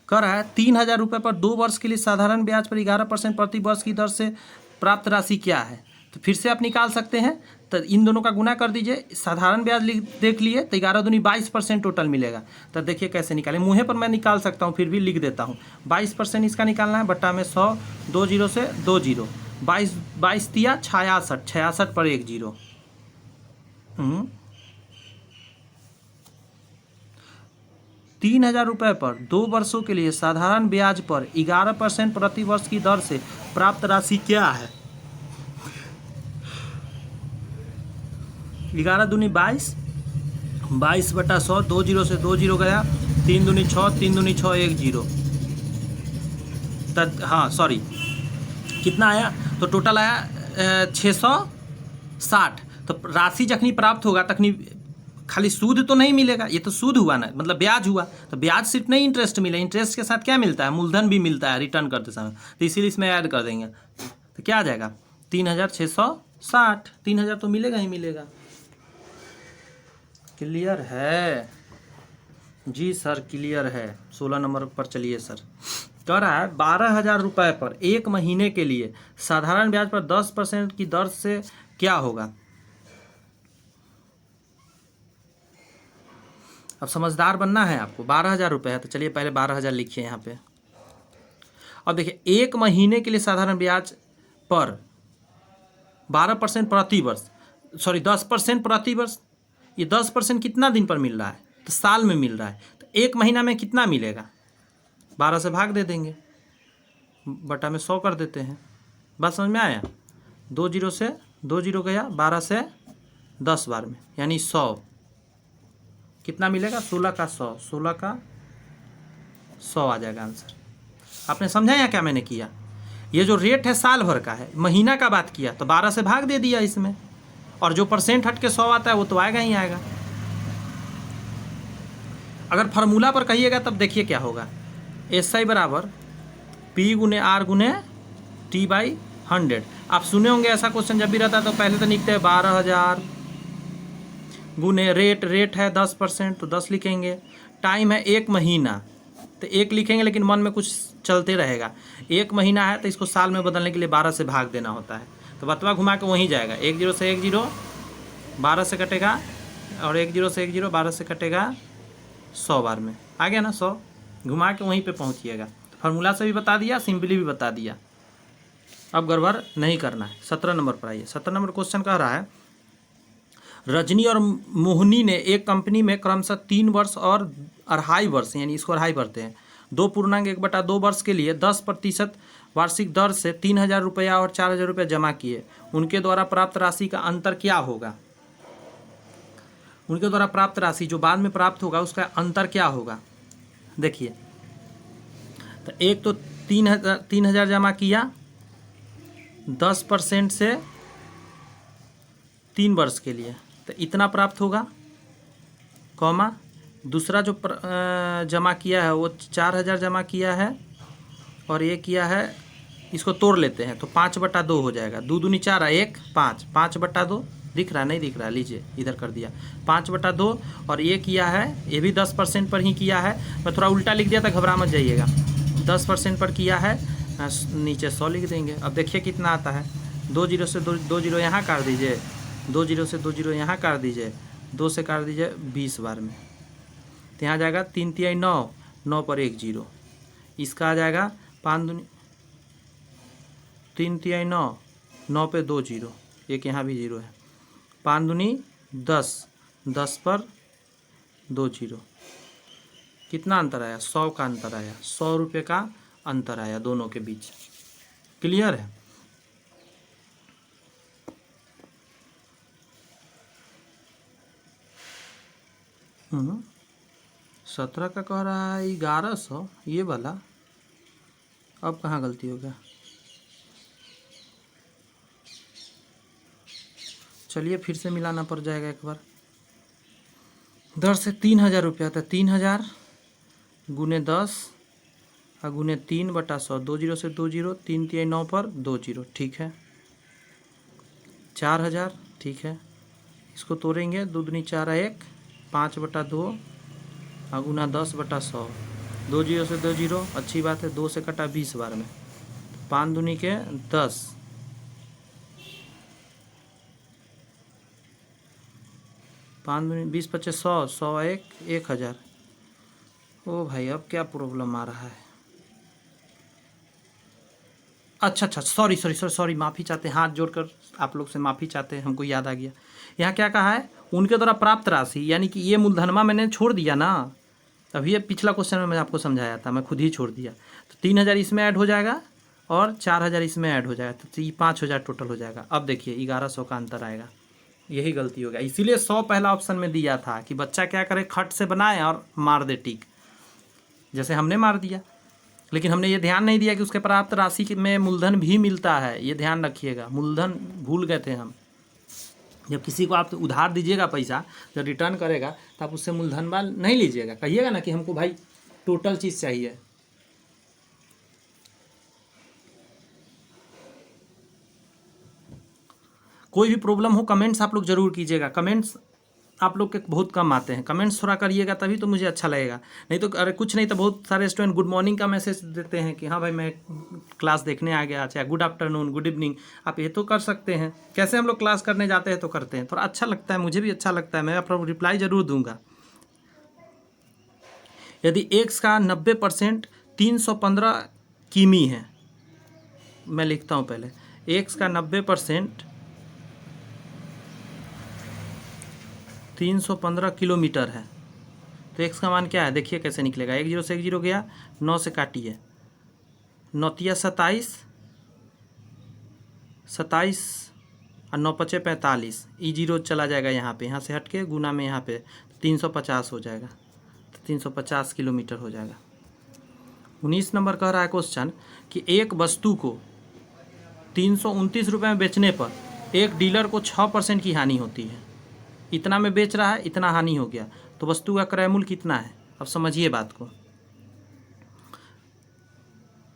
कह रहा है 3,000 रुपये पर 2 वर्ष के लिए साधारण ब्याज पर 11% प्रति वर्ष की दर से प्राप्त राशि क्या है। तो फिर से आप निकाल सकते हैं, तो इन दोनों का गुना कर दीजिए, साधारण ब्याज देख लिए तो 11 दूनी 22% टोटल मिलेगा। तो देखिए कैसे निकालें, मुँहे पर मैं निकाल सकता हूँ, फिर भी लिख देता हूँ। 22% इसका निकालना है, बट्टा में 100, 2 जीरो से 2 जीरो, 22 तिया 66, 66 पर 1 जीरो। 3,000 रुपये पर 2 वर्षों के लिए साधारण ब्याज पर 11% प्रति वर्ष की दर से प्राप्त राशि क्या है। 11 दूनी 22, 22 बटा 100, 2 जीरो से 2 जीरो गया, 3 दूनी 6, 3 दूनी 6, 1 जीरो। हाँ सॉरी, कितना आया, तो टोटल आया 660। तो राशि जखनी प्राप्त होगा तखनी खाली सूद तो नहीं मिलेगा, ये तो सूद हुआ ना, मतलब ब्याज हुआ, तो ब्याज सिर्फ नहीं इंटरेस्ट मिले, इंटरेस्ट के साथ क्या मिलता है, मूलधन भी मिलता है रिटर्न करते समय, तो इसीलिए इसमें ऐड कर देंगे। तो क्या आ जाएगा 3,660, 3,000 तो मिलेगा ही मिलेगा। क्लियर है जी सर, क्लियर है। 16 नंबर पर चलिए सर। कह रहा है 12,000 रुपये पर 1 महीने के लिए साधारण ब्याज पर 10% की दर से क्या होगा। अब समझदार बनना है आपको, 12,000 रुपये है, तो चलिए पहले 12,000 लिखिए यहाँ पे। अब देखिए 1 महीने के लिए साधारण ब्याज पर 12% प्रति वर्ष, सॉरी 10% प्रति वर्ष, ये 10% कितना दिन पर मिल रहा है, तो साल में मिल रहा है, तो 1 महीना में कितना मिलेगा, 12 से भाग दे देंगे, बटा में 100 कर देते हैं। बात समझ में आया, 2 जीरो से 2 जीरो गया, 12 से 10 बार में, यानी 100 कितना मिलेगा, 16 का 100, 16 का 100 आ जाएगा आंसर। आपने समझा या क्या मैंने किया, ये जो रेट है साल भर का है, महीना का बात किया तो 12 से भाग दे दिया इसमें, और जो परसेंट हट के 100 आता है वो तो आएगा ही आएगा। अगर फार्मूला पर कहिएगा तब देखिए क्या होगा, SI बराबर P गुने R गुने T/100। आप सुने होंगे ऐसा क्वेश्चन जब भी रहता है तो पहले तो लिखते हैं 12,000 गुने रेट है 10%, तो 10 लिखेंगे, टाइम है 1 महीना तो 1 लिखेंगे, लेकिन मन में कुछ चलते रहेगा, 1 महीना है तो इसको साल में बदलने के लिए 12 से भाग देना होता है, तो बतवा घुमा के वहीं जाएगा, 1 जीरो से 1 जीरो 12 से कटेगा, और 1 जीरो से 1 जीरो 12 से कटेगा 100 बार में, आ गया ना 100, घुमा के वहीं पे पहुंचिएगा। फार्मूला से भी बता दिया, सिंपली भी बता दिया, अब गड़बड़ नहीं करना है। 17 नंबर पर आइए। 17 नंबर क्वेश्चन कह रहा है रजनी और मोहिनी ने एक कंपनी में क्रमशः 3 वर्ष और 2.5 वर्ष, यानी इसको 2.5 भरते हैं, 2.1/2 वर्ष के लिए 10% वार्षिक दर से 3,000 रुपया और 4,000 रुपया जमा किए, उनके द्वारा प्राप्त राशि का अंतर क्या होगा? उनके द्वारा प्राप्त राशि जो बाद में प्राप्त होगा उसका अंतर क्या होगा? देखिए, तो एक तो 3,000 जमा किया 10% से 3 वर्ष के लिए, तो इतना प्राप्त होगा, कॉमा दूसरा जो जमा किया है वो 4,000 जमा किया है और ये किया है, इसको तोड़ लेते हैं तो 5/2 हो जाएगा। 2 दूनी 4 1 5, 5/2 दिख रहा है, नहीं दिख रहा, लीजिए इधर कर दिया 5/2। और ये किया है, ये भी 10% पर ही किया है, मैं थोड़ा उल्टा लिख दिया था, घबरा मत जाइएगा। 10% पर किया है, नीचे 100 लिख देंगे। अब देखिए कितना आता है, 2 जीरो से 2 जीरो यहाँ काट दीजिए, 2 जीरो से 2 जीरो यहाँ काट दीजिए, 2 से काट दीजिए 20 बार में, तो यहाँ जाएगा 3 तिहाई 9, 9 पर 1 जीरो, इसका आ जाएगा 5 दूनी 3 तिहाई 9, 9 पे 2 जीरो, एक यहाँ भी जीरो है, 5 दूनी 10, 10 पर 2 जीरो, कितना अंतर आया? 100 का अंतर आया, 100 रुपये का अंतर आया दोनों के बीच। क्लियर है? हम्म, 17 का कह रहा है 1100, ये वाला अब कहाँ गलती हो गया? चलिए फिर से मिलाना पड़ जाएगा एक बार। दर से 3,000 रुपया था, 3,000 गुने 10 और गुने 3/100, 2 जीरो से 2 जीरो, 3 तिहाई 9 पर 2 जीरो, ठीक है। 4,000, ठीक है, इसको तोड़ेंगे, 2 दूनी 4 1, 5/2 और गुना 10/100, 2 जीरो से 2 जीरो, अच्छी बात है, 2 से कटा 20 बार में, 5 दूनी के 10, 5 दूनी 20 × 5 100, 100 1, 1,000। ओ भाई अब क्या प्रॉब्लम आ रहा है? अच्छा, सॉरी, माफ़ी चाहते हैं, हाथ जोड़कर आप लोग से माफ़ी चाहते हैं, हमको याद आ गया। यहाँ क्या कहा है? उनके द्वारा प्राप्त राशि, यानी कि ये मूलधनमा मैंने छोड़ दिया ना, अभी ये पिछला क्वेश्चन में मैं आपको समझाया था, मैं खुद ही छोड़ दिया, तो 3,000 इसमें ऐड हो जाएगा और 4,000 इसमें ऐड हो जाएगा, तो ये 5,000 टोटल हो जाएगा। अब देखिए 1,100 का अंतर आएगा, यही गलती हो गया, इसीलिए 100 पहला ऑप्शन में दिया था कि बच्चा क्या करे, खट से बनाए और मार दे टिक, जैसे हमने मार दिया। लेकिन हमने ये ध्यान नहीं दिया कि उसके प्राप्त राशि में मूलधन भी मिलता है, ये ध्यान रखिएगा, मूलधन भूल गए थे हम। जब किसी को आप उधार दीजिएगा पैसा, जब रिटर्न करेगा तो आप उससे मूलधन वाल नहीं लीजिएगा, कहिएगा ना कि हमको भाई टोटल चीज़ चाहिए। कोई भी प्रॉब्लम हो कमेंट्स आप लोग ज़रूर कीजिएगा, कमेंट्स आप लोग के बहुत कम आते हैं, कमेंट्स थोड़ा करिएगा तभी तो मुझे अच्छा लगेगा, नहीं तो अरे कुछ नहीं तो बहुत सारे स्टूडेंट गुड मॉर्निंग का मैसेज देते हैं कि हाँ भाई मैं क्लास देखने आ गया, चाहे गुड आफ्टरनून, गुड इवनिंग, आप ये तो कर सकते हैं। कैसे हम लोग क्लास करने जाते हैं तो करते हैं, थोड़ा अच्छा लगता है, मुझे भी अच्छा लगता है, मैं आपको रिप्लाई ज़रूर दूंगा। यदि x का 90% 315 किमी है, मैं लिखता हूँ पहले, x का 90% 315 किलोमीटर है, तो x का मान क्या है? देखिए कैसे निकलेगा, 1 जीरो से 1 जीरो गया, 9 से काटिए, 9 तिया 27, 27 और 9 पचे 45, ई जीरो चला जाएगा यहाँ पे, यहाँ से हट के गुना में यहाँ पे 350 हो जाएगा, तो 350 किलोमीटर हो जाएगा। 19 नंबर कह रहा है क्वेश्चन कि एक वस्तु को 329 रुपये में बेचने पर एक डीलर को 6% की हानि होती है, इतना में बेच रहा है, इतना हानि हो गया, तो वस्तु का क्रय मूल्य कितना है? अब समझिए बात को,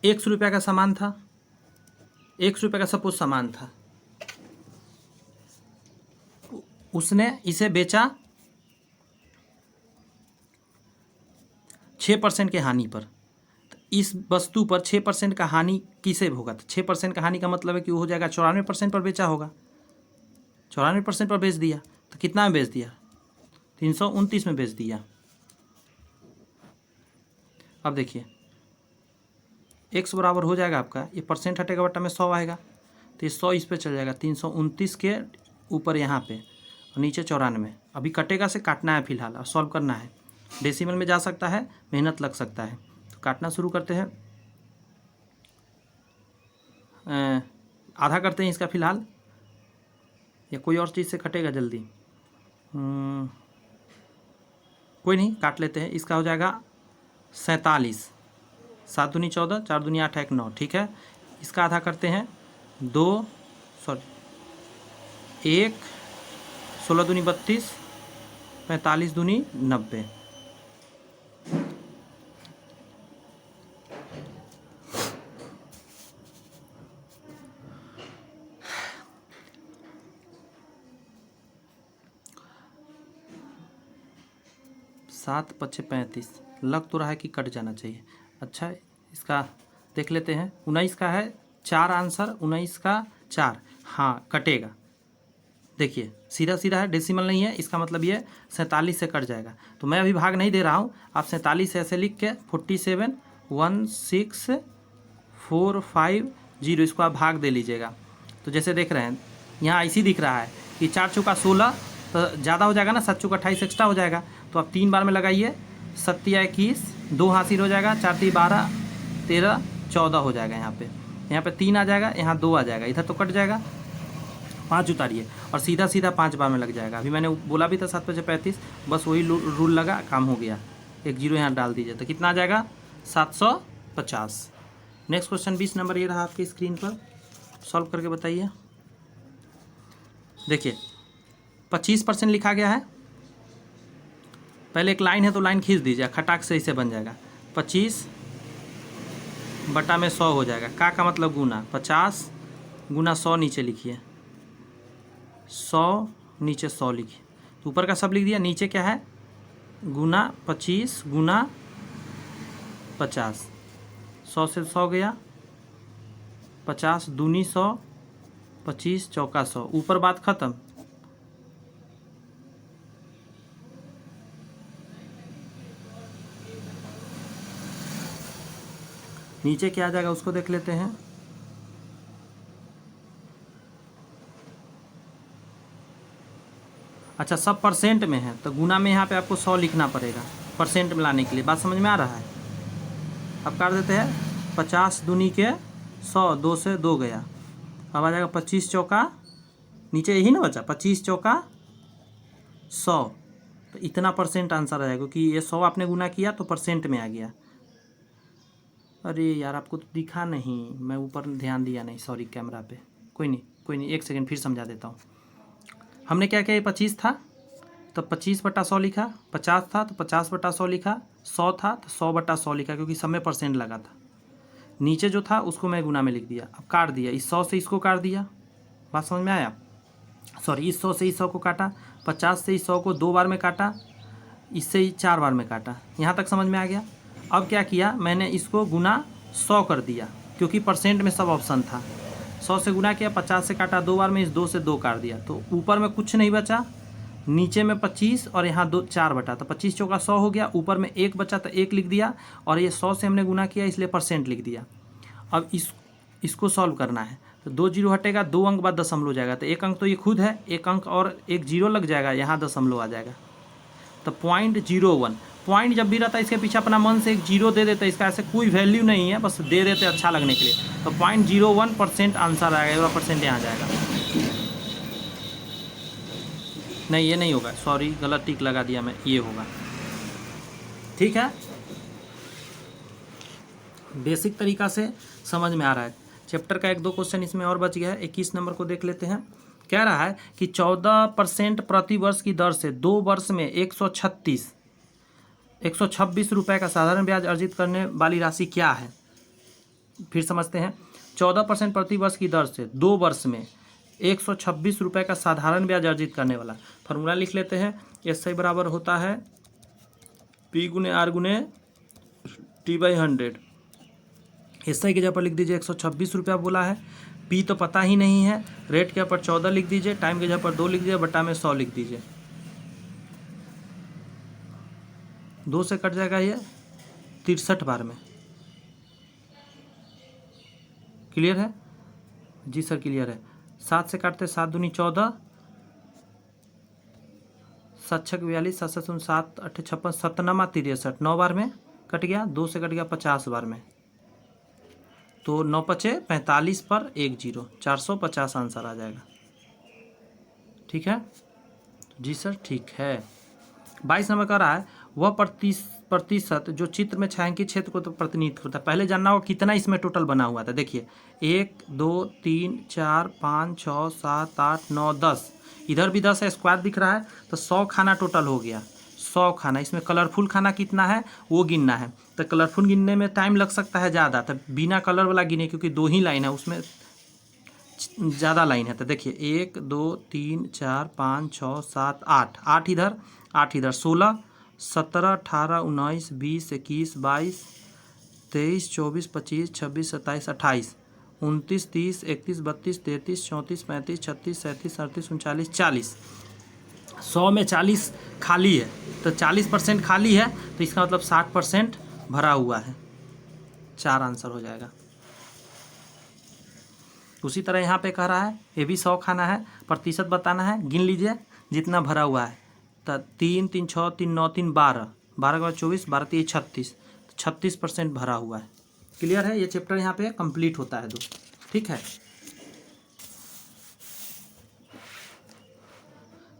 100 रुपये का सामान था, 100 रुपये का सपोज सामान था, उसने इसे बेचा 6% के हानि पर, तो इस वस्तु पर 6% का हानि किसे होगा? तो 6% का हानि का मतलब है कि वो हो जाएगा 94% पर बेचा होगा, 94% पर बेच दिया, तो कितना में बेच दिया? 329 में बेच दिया। अब देखिए x बराबर हो जाएगा आपका, ये परसेंट हटेगा बटा में 100 आएगा, तो ये 100 इस पे चल जाएगा, 329 के ऊपर यहाँ पे और नीचे 94, अभी कटेगा से काटना है फिलहाल और सॉल्व करना है, डेसिमल में जा सकता है, मेहनत लग सकता है, तो काटना शुरू करते हैं। आधा करते हैं इसका फ़िलहाल, या कोई और चीज़ से कटेगा जल्दी? कोई नहीं, काट लेते हैं। इसका हो जाएगा 47, 7 दूनी 14, 4 दूनी 8, 1 9। ठीक है, इसका आधा करते हैं 2, सॉरी 1, 16 दूनी 32, 45 दूनी 90। सात पच्चे 35, लग तो रहा है कि कट जाना चाहिए। अच्छा, इसका देख लेते हैं। 19 का है 4 आंसर, 19 का 4, हाँ कटेगा। देखिए सीधा सीधा है, डेसिमल नहीं है, इसका मतलब ये 47 से कट जाएगा। तो मैं अभी भाग नहीं दे रहा हूँ, आप 47 ऐसे लिख के 47 1 6 4 5 0 इसको आप भाग दे लीजिएगा। तो जैसे देख रहे हैं यहाँ ऐसी दिख रहा है कि 4 चौका 16, तो ज़्यादा हो जाएगा ना, 7 चौका 28 एक्स्ट्रा हो जाएगा। तो आप 3 बार में लगाइए, 7 21, 2 हासिल हो जाएगा, 4 3 12 13 14 हो जाएगा। यहाँ पे 3 आ जाएगा, यहाँ 2 आ जाएगा, इधर तो कट जाएगा। 5 उतारिए और सीधा सीधा 5 बार में लग जाएगा। अभी मैंने बोला भी था 7 पचे 35, बस वही रूल लगा, काम हो गया। एक जीरो यहाँ डाल दीजिए तो कितना आ जाएगा? 750। नेक्स्ट क्वेश्चन 20 नंबर ये रहा आपकी स्क्रीन पर, सॉल्व करके बताइए। देखिए 25% लिखा गया है। पहले एक लाइन है तो लाइन खींच दीजिए, खटाक से इसे बन जाएगा 25 बटा में 100 हो जाएगा। का मतलब गुना, 50 गुना 100 नीचे लिखिए, 100 नीचे 100 लिखिए। तो ऊपर का सब लिख दिया, नीचे क्या है? गुना 25 गुना 50, 100 से 100 गया, 50 दूनी 100, 25 चौका 100, ऊपर बात खत्म। नीचे क्या आ जाएगा उसको देख लेते हैं। अच्छा, सब परसेंट में है तो गुना में यहाँ पे आपको 100 लिखना पड़ेगा परसेंट में लाने के लिए। बात समझ में आ रहा है? अब काट देते हैं, 50 दूनी के 100, 2 से 2 गया, अब आ जाएगा 25 चौका, नीचे यही ना बचा, 25 चौका 100। तो इतना परसेंट आंसर आ जाएगा, क्योंकि ये 100 आपने गुना किया तो परसेंट में आ गया। अरे यार आपको तो दिखा नहीं, मैं ऊपर ध्यान दिया नहीं, सॉरी कैमरा पे। कोई नहीं, एक सेकंड फिर समझा देता हूँ। हमने क्या किया, 25 था तो 25 बटा 100 लिखा, 50 था तो 50 बटा 100 लिखा, 100 था तो 100 बटा 100 लिखा, क्योंकि सब में परसेंट लगा था। नीचे जो था उसको मैं गुना में लिख दिया। अब काट दिया, इस 100 से इसको काट दिया। बात समझ में आया? सॉरी, इस 100 से इस 100 को काटा, 50 से इस 100 को 2 बार में काटा, इससे 4 बार में काटा। यहाँ तक समझ में आ गया? अब क्या किया, मैंने इसको गुना 100 कर दिया, क्योंकि परसेंट में सब ऑप्शन था। 100 से गुना किया, 50 से काटा 2 बार में, इस 2 से 2 काट दिया, तो ऊपर में कुछ नहीं बचा, नीचे में 25 और यहाँ 2 4 बटा, तो 25 चौका 100 हो गया। ऊपर में 1 बचा तो 1 लिख दिया, और ये 100 से हमने गुना किया इसलिए परसेंट लिख दिया। अब इसको सॉल्व करना है, तो 2 जीरो हटेगा, 2 अंक बाद दशमलव हो जाएगा, तो 1 अंक तो ये खुद है, 1 अंक और 1 जीरो लग जाएगा, यहाँ दशमलव आ जाएगा। तो 0.01 पॉइंट जब भी रहता है इसके पीछे अपना मन से एक जीरो दे देते, इसका ऐसे कोई वैल्यू नहीं है, बस दे देते अच्छा लगने के लिए। तो 0.01% आंसर आएगा, परसेंट यहाँ जाएगा। नहीं ये नहीं होगा, सॉरी गलत टिक लगा दिया मैं, ये होगा। ठीक है, बेसिक तरीका से समझ में आ रहा है। चैप्टर का 1-2 क्वेश्चन इसमें और बच गया है। 21 नंबर को देख लेते हैं। कह रहा है कि 14% प्रति वर्ष की दर से 2 वर्ष में 126 रुपये का साधारण ब्याज अर्जित करने वाली राशि क्या है? फिर समझते हैं। 14% प्रति वर्ष की दर से 2 वर्ष में 126 रुपये का साधारण ब्याज अर्जित करने वाला। फॉर्मूला लिख लेते हैं। SI बराबर होता है P गुने R गुने T/100। SI की जगह पर लिख दीजिए 126 रुपया बोला है, P तो पता ही नहीं है, रेट के ऊपर 14 लिख दीजिए, टाइम की जगह पर 2 लिख दीजिए, बटा में 100 लिख दीजिए। 2 से कट जाएगा ये 63 बार में। क्लियर है? जी सर क्लियर है। 7 से काटते 7 दूनी 14, 7 6 42, 7 7 7 8 56, 7 9 63, 9 बार में कट गया, 2 से कट गया 50 बार में, तो 9 पचे 45 पर 1 0, 450 आंसर आ जाएगा। ठीक है जी सर, ठीक है। 22 नंबर कह रहा है वह प्रतिशत जो चित्र में छायांकित क्षेत्र को तो प्रतिनिधित्व करता है। पहले जानना होगा कितना इसमें टोटल बना हुआ था। देखिए 1 2 3 4 5 6 7 8 9 10, इधर भी 10 है, स्क्वायर दिख रहा है, तो 100 खाना टोटल हो गया। 100 खाना, इसमें कलरफुल खाना कितना है वो गिनना है। तो कलरफुल गिनने में टाइम लग सकता है ज़्यादा, तो बिना कलर वाला गिने, क्योंकि 2 ही लाइन है, उसमें ज़्यादा लाइन है। तो देखिए 1 2 3 4 5 6 7 8, 8 इधर 8 इधर, 16 17 18 19 20 21 22 23 24 25 26 27 28 29 30 31 32 33 34 35 36 37 38 39 40, 100 में 40 खाली है, तो 40% खाली है, तो इसका मतलब 60% भरा हुआ है। 4 आंसर हो जाएगा। उसी तरह यहाँ पे कह रहा है ये भी 100 खाना है, प्रतिशत बताना है, गिन लीजिए जितना भरा हुआ है। तो 3 3 6 3 9 3 12, 12 के बाद 24, 12 3 36, 36% भरा हुआ है। क्लियर है, ये चैप्टर यहाँ पे कंप्लीट होता है 2। ठीक है,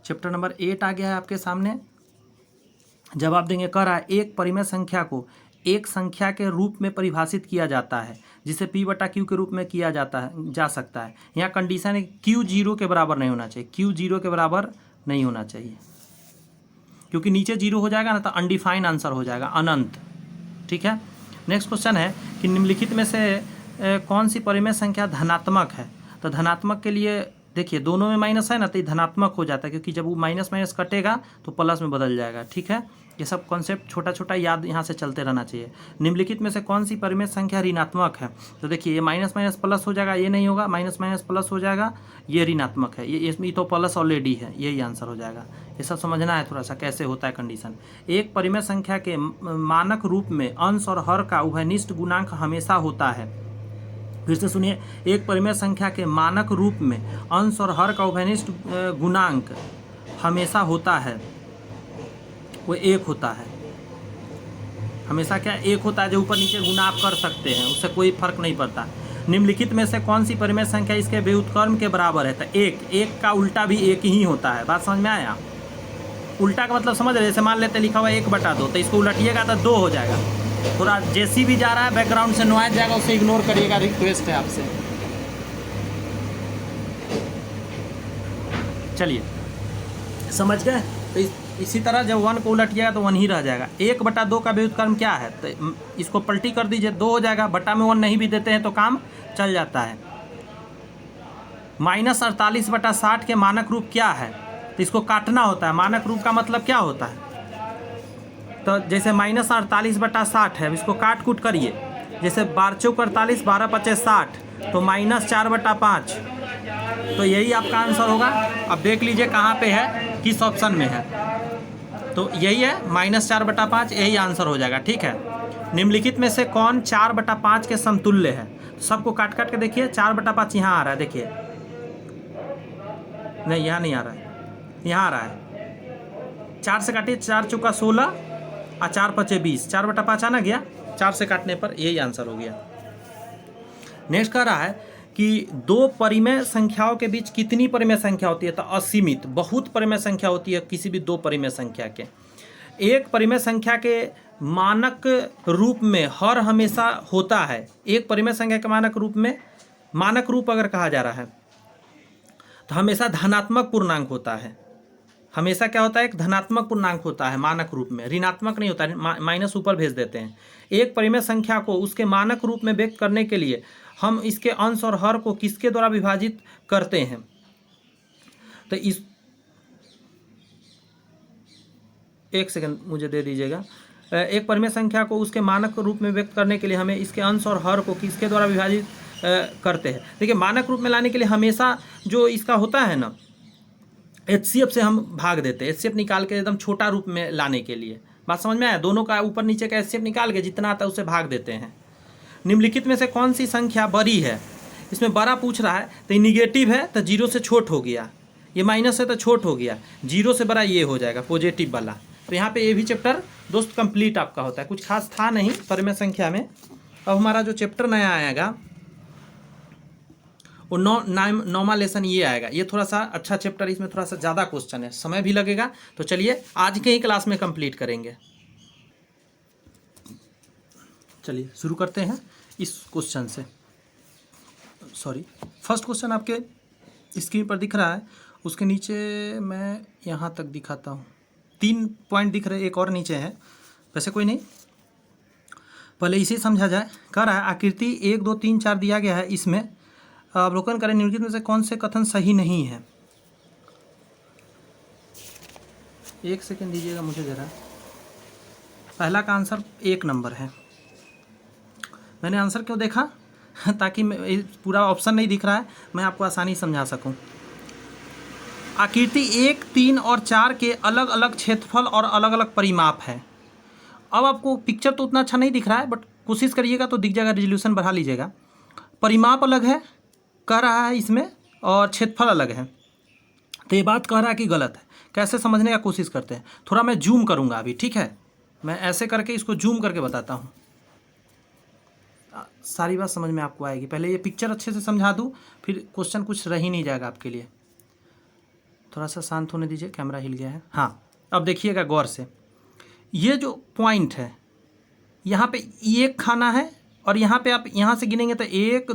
चैप्टर नंबर 8 आ गया है आपके सामने। जवाब देंगे, कह रहा है एक परिमेय संख्या को एक संख्या के रूप में परिभाषित किया जाता है जिसे P बटा Q के रूप में किया जा सकता है। यहाँ कंडीशन है Q 0 के बराबर नहीं होना चाहिए, Q 0 के बराबर नहीं होना चाहिए, क्योंकि नीचे 0 हो जाएगा ना तो अनडिफाइन आंसर हो जाएगा, अनंत। ठीक है, नेक्स्ट क्वेश्चन है कि निम्नलिखित में से कौन सी परिमेय संख्या धनात्मक है। तो धनात्मक के लिए देखिए दोनों में माइनस है ना, तो ये धनात्मक हो जाता है, क्योंकि जब वो माइनस माइनस कटेगा तो प्लस में बदल जाएगा। ठीक है, ये सब कॉन्सेप्ट छोटा छोटा याद यहाँ से चलते रहना चाहिए। निम्नलिखित में से कौन सी परिमेय संख्या ऋणात्मक है। तो देखिए ये माइनस माइनस प्लस हो जाएगा, ये नहीं होगा, माइनस माइनस प्लस हो जाएगा, ये ऋणात्मक है, ये इसमें तो प्लस ऑलरेडी है, यही आंसर हो जाएगा। ये सब समझना है थोड़ा सा कैसे होता है कंडीशन। एक परिमेय संख्या के मानक रूप में अंश और हर का उभयनिष्ठ गुणांक हमेशा होता है। फिर से सुनिए, एक परिमेय संख्या के मानक रूप में अंश और हर का उभयनिष्ठ गुणांक हमेशा होता है, वो 1 होता है। हमेशा क्या 1 होता है, जो ऊपर नीचे गुना आप कर सकते हैं, उससे कोई फर्क नहीं पड़ता। निम्नलिखित में से कौन सी परिमेय संख्या इसके व्युत्क्रम के बराबर है। तो 1 का उल्टा भी 1 ही होता है। बात समझ में आया। उल्टा का मतलब समझ रहे, जैसे मान लेते लिखा हुआ 1/2, तो इसको उलटिएगा तो 2 हो जाएगा। थोड़ा जैसी भी जा रहा है बैकग्राउंड से नॉइज जाएगा, उसे इग्नोर करिएगा, रिक्वेस्ट है आपसे। चलिए समझ गए। तो इसी तरह जब 1 को उलटिएगा तो 1 ही रह जाएगा। 1/2 का व्युत्क्रम क्या है, तो इसको पलटी कर दीजिए, 2 हो जाएगा। बटा में 1 नहीं भी देते हैं तो काम चल जाता है। -48/60 के मानक रूप क्या है, तो इसको काटना होता है। मानक रूप का मतलब क्या होता है, तो जैसे -48/60 है, इसको काट कूट करिए। जैसे 12 चौक 48, 12 पचे 60, तो -4/5, तो यही आपका आंसर होगा। अब देख लीजिए कहाँ पे है, किस ऑप्शन में है, तो यही है -4/5, यही आंसर हो जाएगा। ठीक है, निम्नलिखित में से कौन 4/5 के समतुल्य है। तो सबको काट काट के देखिए, 4/5 यहाँ आ रहा है, देखिए नहीं यहाँ नहीं आ रहा है, यहाँ आ रहा है। 4 से काटिए, 4 चौका 16 और 4 पचे 20, 4/5 आना गया, 4 से काटने पर यही आंसर हो गया। नेक्स्ट कह रहा है कि 2 परिमेय संख्याओं के बीच कितनी परिमेय संख्या होती है। तो असीमित, बहुत परिमेय संख्या होती है किसी भी 2 परिमेय संख्या के। एक परिमेय संख्या के मानक रूप में हर हमेशा होता है। एक परिमेय संख्या के मानक रूप में, मानक रूप अगर कहा जा रहा है तो हमेशा धनात्मक पूर्णांक होता है। हमेशा क्या होता है, एक धनात्मक पूर्णांक होता है मानक रूप में, ऋणात्मक नहीं होता है, माइनस ऊपर भेज देते हैं। एक परिमेय संख्या को उसके मानक रूप में व्यक्त करने के लिए हम इसके अंश और हर को किसके द्वारा विभाजित करते हैं। तो इस एक सेकंड मुझे दे दीजिएगा। एक परिमेय संख्या को उसके मानक रूप में व्यक्त करने के लिए हमें इसके अंश और हर को किसके द्वारा विभाजित करते हैं। देखिए मानक रूप में लाने के लिए हमेशा जो इसका होता है ना, HCF से हम भाग देते हैं। HCF निकाल के एकदम छोटा रूप में लाने के लिए, बात समझ में आया, दोनों का ऊपर नीचे का HCF निकाल के जितना आता है उससे भाग देते हैं। निम्नलिखित में से कौन सी संख्या बड़ी है। इसमें बड़ा पूछ रहा है, तो ये निगेटिव है तो 0 से छोट हो गया, ये माइनस है तो छोट हो गया, 0 से बड़ा ये हो जाएगा पॉजिटिव वाला। तो यहाँ पे ये भी चैप्टर दोस्त कंप्लीट आपका होता है। कुछ खास था नहीं परिमेय संख्या में। अब हमारा जो चैप्टर नया आएगा वो नौवां लेसन ये आएगा। ये थोड़ा सा अच्छा चैप्टर, इसमें थोड़ा सा ज़्यादा क्वेश्चन है, समय भी लगेगा। तो चलिए आज के ही क्लास में कंप्लीट करेंगे। चलिए शुरू करते हैं इस क्वेश्चन से। सॉरी, फर्स्ट क्वेश्चन आपके स्क्रीन पर दिख रहा है, उसके नीचे मैं यहाँ तक दिखाता हूँ। 3 पॉइंट दिख रहे, एक और नीचे है, वैसे कोई नहीं, पहले इसे समझा जाए। कह रहा है आकृति 1 2 3 4 दिया गया है, इसमें अवलोकन करें निम्नलिखित में से कौन से कथन सही नहीं है। एक सेकंड दीजिएगा मुझे ज़रा। पहला का आंसर 1 नंबर है। मैंने आंसर क्यों देखा ताकि पूरा ऑप्शन नहीं दिख रहा है, मैं आपको आसानी समझा सकूं। आकृति 1 3 और 4 के अलग अलग क्षेत्रफल और अलग अलग परिमाप है। अब आपको पिक्चर तो उतना अच्छा नहीं दिख रहा है, बट कोशिश करिएगा तो दिख जाएगा, रिजोल्यूशन बढ़ा लीजिएगा। परिमाप अलग है कह रहा है इसमें, और क्षेत्रफल अलग है। तो ये बात कह रहा है कि गलत है। कैसे समझने का कोशिश करते हैं, थोड़ा मैं जूम करूँगा अभी, ठीक है। मैं ऐसे करके इसको जूम करके बताता हूँ, सारी बात समझ में आपको आएगी। पहले ये पिक्चर अच्छे से समझा दूँ, फिर क्वेश्चन कुछ रह ही नहीं जाएगा आपके लिए। थोड़ा सा शांत होने दीजिए, कैमरा हिल गया है। हाँ, अब देखिएगा गौर से। ये जो पॉइंट है, यहाँ पे 1 खाना है, और यहाँ पे आप यहाँ से गिनेंगे तो 1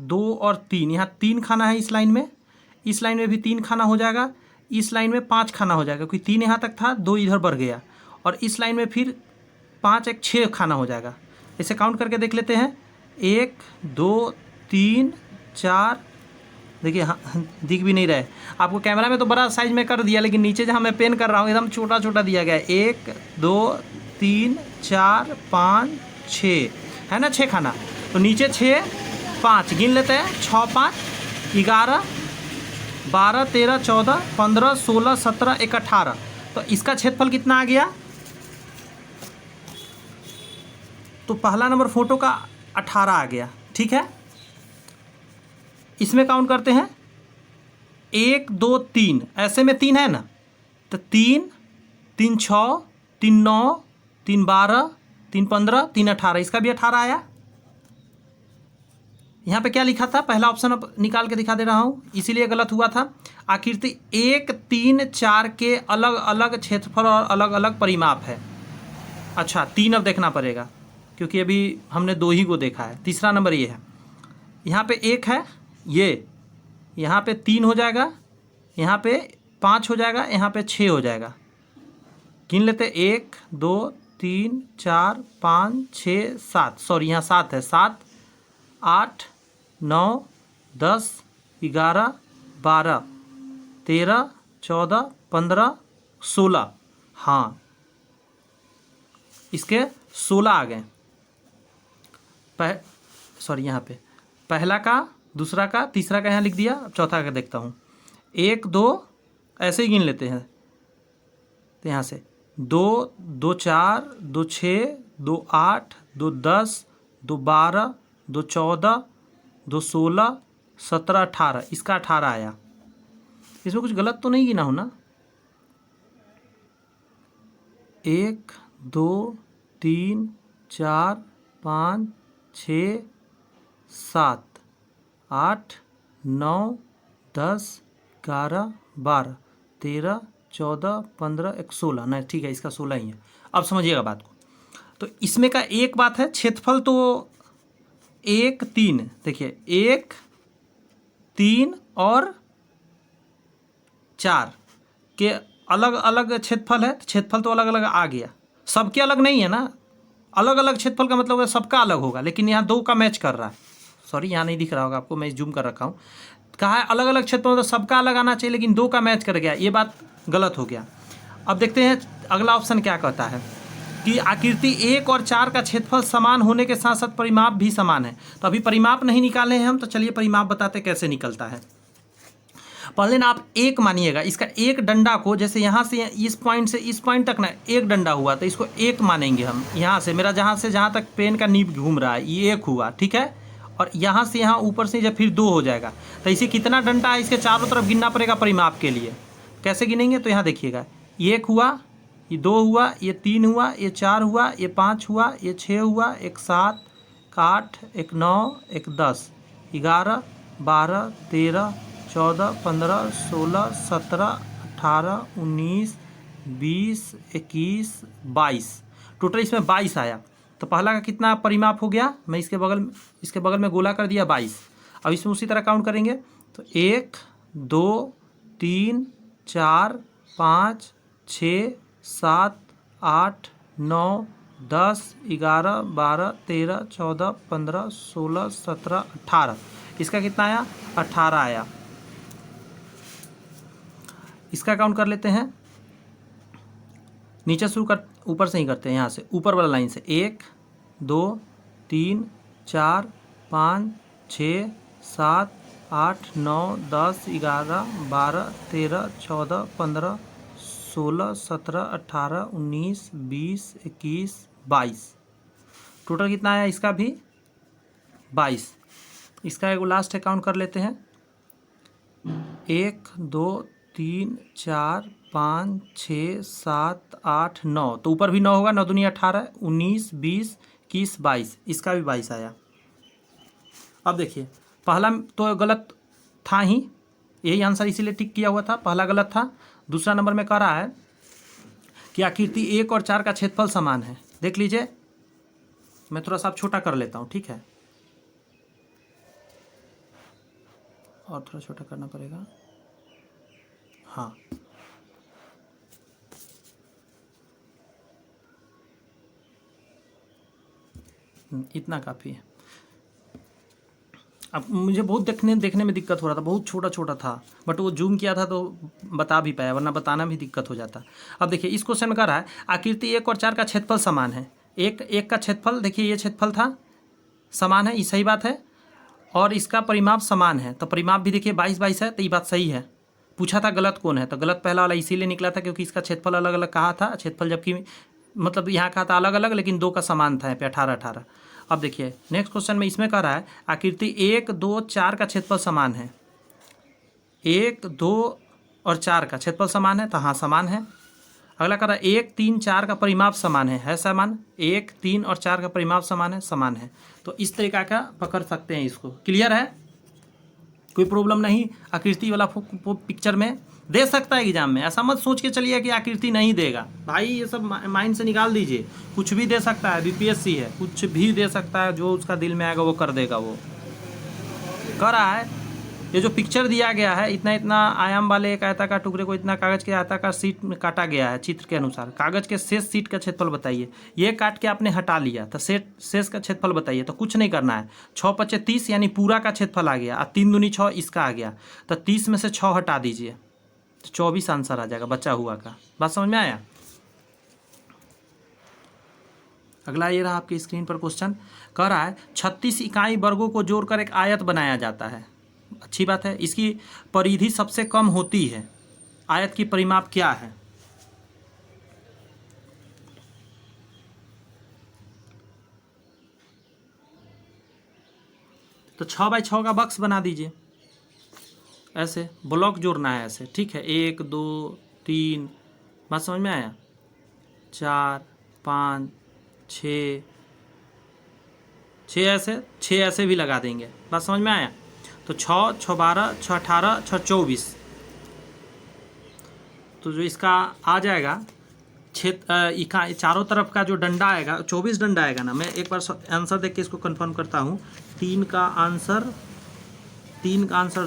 2 और 3, यहाँ 3 खाना है। इस लाइन में भी 3 खाना हो जाएगा। इस लाइन में 5 खाना हो जाएगा, क्योंकि 3 यहाँ तक था, 2 इधर बढ़ गया। और इस लाइन में फिर 5 1 6 खाना हो जाएगा। इसे काउंट करके देख लेते हैं। 1 2 3 4, देखिए हाँ, दिख भी नहीं रहे आपको। कैमरा में तो बड़ा साइज में कर दिया, लेकिन नीचे जहाँ मैं पेन कर रहा हूँ एकदम छोटा छोटा दिया गया है। 1 2 3 4 5 6 है ना, 6 खाना। तो नीचे 6 5 गिन लेते हैं। 6 5 11 12 13 14 15 16 17 1 18। तो इसका क्षेत्रफल कितना आ गया? तो पहला नंबर फोटो का 18 आ गया, ठीक है। इसमें काउंट करते हैं 1 2 3, ऐसे में 3 है ना, तो 3 3 6 3 9 3 12 3 15 3 18, इसका भी 18 आया। यहाँ पे क्या लिखा था, पहला ऑप्शन अब निकाल के दिखा दे रहा हूँ, इसीलिए गलत हुआ था। आकृति 1 3 4 के अलग अलग क्षेत्रफल और अलग अलग परिमाप है। अच्छा, 3 अब देखना पड़ेगा, क्योंकि अभी हमने 2 ही को देखा है। तीसरा नंबर ये है, यहाँ पे 1 है, ये यहाँ पे 3 हो जाएगा, यहाँ पे 5 हो जाएगा, यहाँ पे 6 हो जाएगा। गिन लेते 1 2 3 4 5 6 7, सॉरी यहाँ 7 है। 7 8 9 10 11 12 13 14 15 16, हाँ इसके 16 आ गए। सॉरी यहाँ पे पहला का, दूसरा का, तीसरा का यहाँ लिख दिया। अब चौथा का देखता हूँ। 1 2 ऐसे ही गिन लेते हैं। तो यहाँ से 2 2 4 2 6 2 8 2 10 2 12 2 14 2 16 17 18, इसका 18 आया। इसमें कुछ गलत तो नहीं गिना हो ना? 1 2 3 4 5 6 7 8 9 10 11 12 13 14 15 1 16, नहीं ठीक है, इसका 16 ही है। अब समझिएगा बात को। तो इसमें का एक बात है, क्षेत्रफल तो 1 3, देखिए 1 3 और 4 के अलग अलग क्षेत्रफल है। क्षेत्रफल तो अलग अलग आ गया, सबके अलग नहीं है ना। अलग अलग क्षेत्रफल का मतलब है सबका अलग होगा, लेकिन यहाँ 2 का मैच कर रहा है। सॉरी यहाँ नहीं दिख रहा होगा आपको, मैं जूम कर रखा हूँ। कहा है अलग अलग क्षेत्रफल तो सबका अलग आना चाहिए, लेकिन 2 का मैच कर गया, ये बात गलत हो गया। अब देखते हैं अगला ऑप्शन क्या कहता है कि आकृति 1 और 4 का क्षेत्रफल समान होने के साथ साथ परिमाप भी समान है। तो अभी परिमाप नहीं निकाले हैं हम, तो चलिए परिमाप बताते कैसे निकलता है। पहले ना आप 1 मानिएगा, इसका एक डंडा को, जैसे यहाँ से इस पॉइंट से इस पॉइंट तक ना 1 डंडा हुआ, तो इसको 1 मानेंगे हम। यहाँ से मेरा जहाँ से जहाँ तक पेन का नीब घूम रहा है ये 1 हुआ, ठीक है। और यहाँ से यहाँ ऊपर से जब फिर 2 हो जाएगा। तो इसे कितना डंडा है इसके चारों तरफ गिनना पड़ेगा परिमाप के लिए। कैसे गिनेंगे, तो यहाँ देखिएगा 1 हुआ, ये 2 हुआ, ये 3 हुआ, ये 4 हुआ, ये 5 हुआ, ये 6 हुआ, एक 7, एक 8, एक 9, एक 10, 11, 12, 13, 14, 15, 16, 17, 18, 19, 20, 21, 22, टोटल इसमें 22 आया। तो पहला का कितना परिमाप हो गया, मैं इसके बगल में गोला कर दिया 22। अब इसमें उसी तरह काउंट करेंगे तो 1, 2, 3, 4, 5, 6, 7, 8, 9, 10, 11, 12, 13, 14, 15, 16, 17, 18, इसका कितना आया 18 आया। इसका काउंट कर लेते हैं, नीचे शुरू कर, ऊपर से ही करते हैं, यहाँ से ऊपर वाला लाइन से 1, 2, 3, 4, 5, 6, 7, 8, 9, 10, 11, 12, 13, 14, 15, 16, 17, 18, 19, 20, 21, 22, टोटल कितना आया इसका भी 22। इसका एक लास्ट अकाउंट कर लेते हैं 1, 2, 3, 4, 5, 6, 7, 8, 9, तो ऊपर भी 9 होगा, 9 दूनी 18, 19, 20, 21, 22, इसका भी 22 आया। अब देखिए पहला तो गलत था ही, यही आंसर इसीलिए टिक किया हुआ था, पहला गलत था। दूसरा नंबर में कह रहा है कि आकृति 1 और 4 का क्षेत्रफल समान है। देख लीजिए, मैं थोड़ा सा छोटा कर लेता हूँ, ठीक है, और थोड़ा छोटा करना पड़ेगा, हाँ, इतना काफ़ी है। अब मुझे बहुत देखने में दिक्कत हो रहा था, बहुत छोटा छोटा था, बट वो जूम किया था तो बता भी पाया, वरना बताना भी दिक्कत हो जाता। अब देखिए इस क्वेश्चन में कह रहा है आकृति 1 और 4 का क्षेत्रफल समान है। एक का क्षेत्रफल, देखिए ये क्षेत्रफल था, समान है, ये सही बात है, और इसका परिमाप समान है, तो परिमाप भी देखिए 22 है, तो ये बात सही है। पूछा था गलत कौन है, तो गलत पहला वाला इसीलिए निकला था क्योंकि इसका क्षेत्रफल अलग अलग कहा था, क्षेत्रफल जबकि मतलब यहाँ कहा था अलग अलग, लेकिन 2 का समान था यहाँ पे 18। अब देखिए नेक्स्ट क्वेश्चन में इसमें कह रहा है आकृति 1, 2, 4 का क्षेत्रफल समान है। 1, 2 और 4 का क्षेत्रफल समान है, तो हाँ समान है। अगला कह रहा है 1, 3, 4 का परिमाप समान है समान। 1, 3 और 4 का परिमाप समान है। तो इस तरीका का पकड़ सकते हैं इसको। क्लियर है, कोई प्रॉब्लम नहीं। आकृति वाला पिक्चर में दे सकता है एग्जाम में, ऐसा मत सोच के चलिए कि आकृति नहीं देगा भाई, ये सब माइंड से निकाल दीजिए। कुछ भी दे सकता है, बीपीएससी है, कुछ भी दे सकता है, जो उसका दिल में आएगा वो कर देगा। वो कर रहा है, ये जो पिक्चर दिया गया है, इतना इतना आयाम वाले एक आयताकार टुकड़े को इतना कागज के आयताकार सीट में काटा गया है चित्र के अनुसार। कागज के शेष सीट का क्षेत्रफल बताइए। ये काट के आपने हटा लिया, तो शेष का क्षेत्रफल बताइए। तो कुछ नहीं करना है, 6 × 5 = 30 यानी पूरा का क्षेत्रफल आ गया, और 3 दूनी 6 इसका आ गया, तो 30 में से 6 हटा दीजिए, तो 24 आंसर आ जाएगा बचा हुआ का। बात समझ में आया। अगला ये रहा आपकी स्क्रीन पर क्वेश्चन, कह रहा है 36 इकाई वर्गों को जोड़कर एक आयत बनाया जाता है। अच्छी बात है, इसकी परिधि सबसे कम होती है। आयत की परिमाप क्या है? तो 6 × 6 का बक्स बना दीजिए, ऐसे ब्लॉक जोड़ना है ऐसे, ठीक है। 1, 2, 3, बात समझ में आया। 4, 5, 6 ऐसे भी लगा देंगे, बात समझ में आया। तो 6, 6, 12, 6, 18, 6, 24, तो जो इसका आ जाएगा इकाई चारों तरफ का जो डंडा आएगा 24 डंडा आएगा ना। मैं एक बार आंसर देख के इसको कंफर्म करता हूँ। 3 का आंसर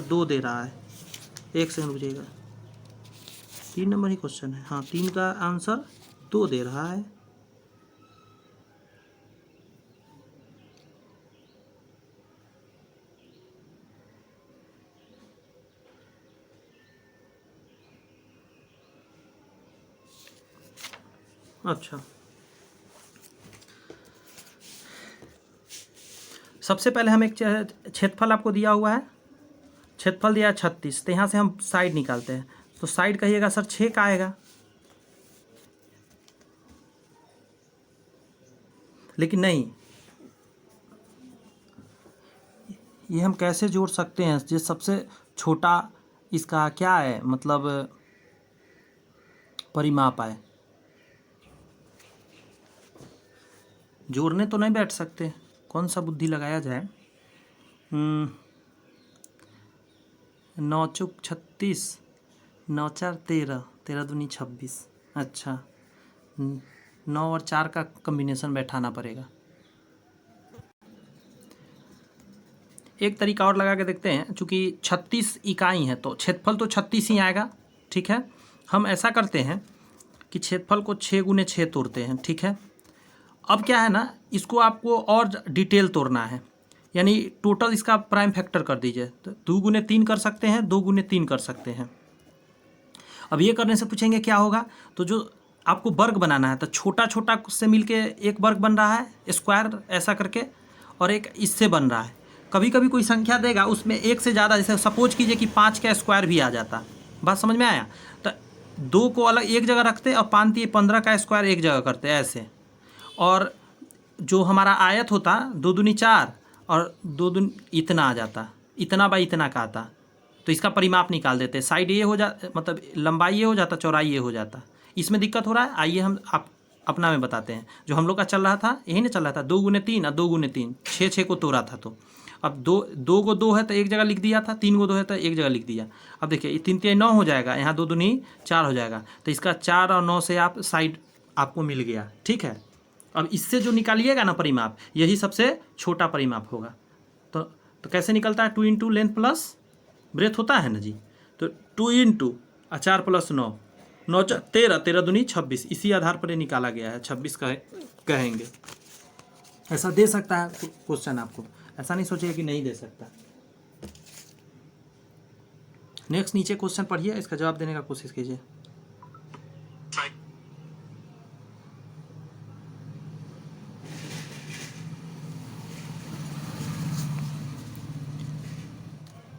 2 दे रहा है। एक सेकंड रुकिएगा, 3 नंबर ही क्वेश्चन है। हाँ, 3 का आंसर 2 दे रहा है। अच्छा, सबसे पहले हम एक क्षेत्रफल आपको दिया हुआ है, क्षेत्रफल दिया है 36, तो यहाँ से हम साइड निकालते हैं। तो साइड कहिएगा सर 6 का आएगा, लेकिन नहीं, ये हम कैसे जोड़ सकते हैं? ये सबसे छोटा इसका क्या है, मतलब परिमाप है। जोड़ने तो नहीं बैठ सकते, कौन सा बुद्धि लगाया जाए। 9 चौक 36, 9 4 13, 13 दूनी 26। अच्छा, 9 और 4 का कम्बिनेशन बैठाना पड़ेगा। एक तरीका और लगा के देखते हैं, चूँकि 36 इकाई है तो क्षेत्रफल तो 36 ही आएगा। ठीक है, हम ऐसा करते हैं कि क्षेत्रफल को 6 गुने 6 तोड़ते हैं। ठीक है, अब क्या है ना, इसको आपको और डिटेल तोड़ना है, यानी टोटल इसका प्राइम फैक्टर कर दीजिए। तो 2 गुने 3 कर सकते हैं, 2 गुने 3 कर सकते हैं। अब ये करने से पूछेंगे क्या होगा, तो जो आपको वर्ग बनाना है तो छोटा छोटा से मिलके एक वर्ग बन रहा है स्क्वायर ऐसा करके, और एक इससे बन रहा है। कभी कभी कोई संख्या देगा उसमें एक से ज़्यादा, जैसे सपोज कीजिए कि 5 का स्क्वायर भी आ जाता। बात समझ में आया? तो 2 को अलग एक जगह रखते और 15 का स्क्वायर एक जगह करते ऐसे। और जो हमारा आयत होता 2 दूनी 4 और 2 दूनी इतना आ जाता, इतना बाई इतना का आता। तो इसका परिमाप निकाल देते, साइड ये हो जा, मतलब लंबाई ये हो जाता, चौड़ाई ये हो जाता। इसमें दिक्कत हो रहा है, आइए हम आप अपना में बताते हैं। जो हम लोग का चल रहा था यही ना चल रहा था, 2 गुने 3 और 2 गुने 3, 6 को तोड़ा था। तो अब 2 को 2 है तो एक जगह लिख दिया था, 3 को 2 है तो एक जगह लिख दिया। अब देखिए 3 3 9 हो जाएगा, यहाँ 2 दूनी 4 हो जाएगा। तो इसका 4 और 9 से आप साइड आपको मिल गया। ठीक है, अब इससे जो निकालिएगा ना परिमाप, यही सबसे छोटा परिमाप होगा। तो कैसे निकलता है, 2 इंटू लेंथ प्लस ब्रेथ होता है ना जी। तो 2 इंटू 4 प्लस 9, 9 13, 13 दूनी 26, इसी आधार पर ये निकाला गया है। 26 कहेंगे, ऐसा दे सकता है क्वेश्चन आपको, ऐसा नहीं सोचिए कि नहीं दे सकता। नेक्स्ट नीचे क्वेश्चन पढ़िए, इसका जवाब देने का कोशिश कीजिए।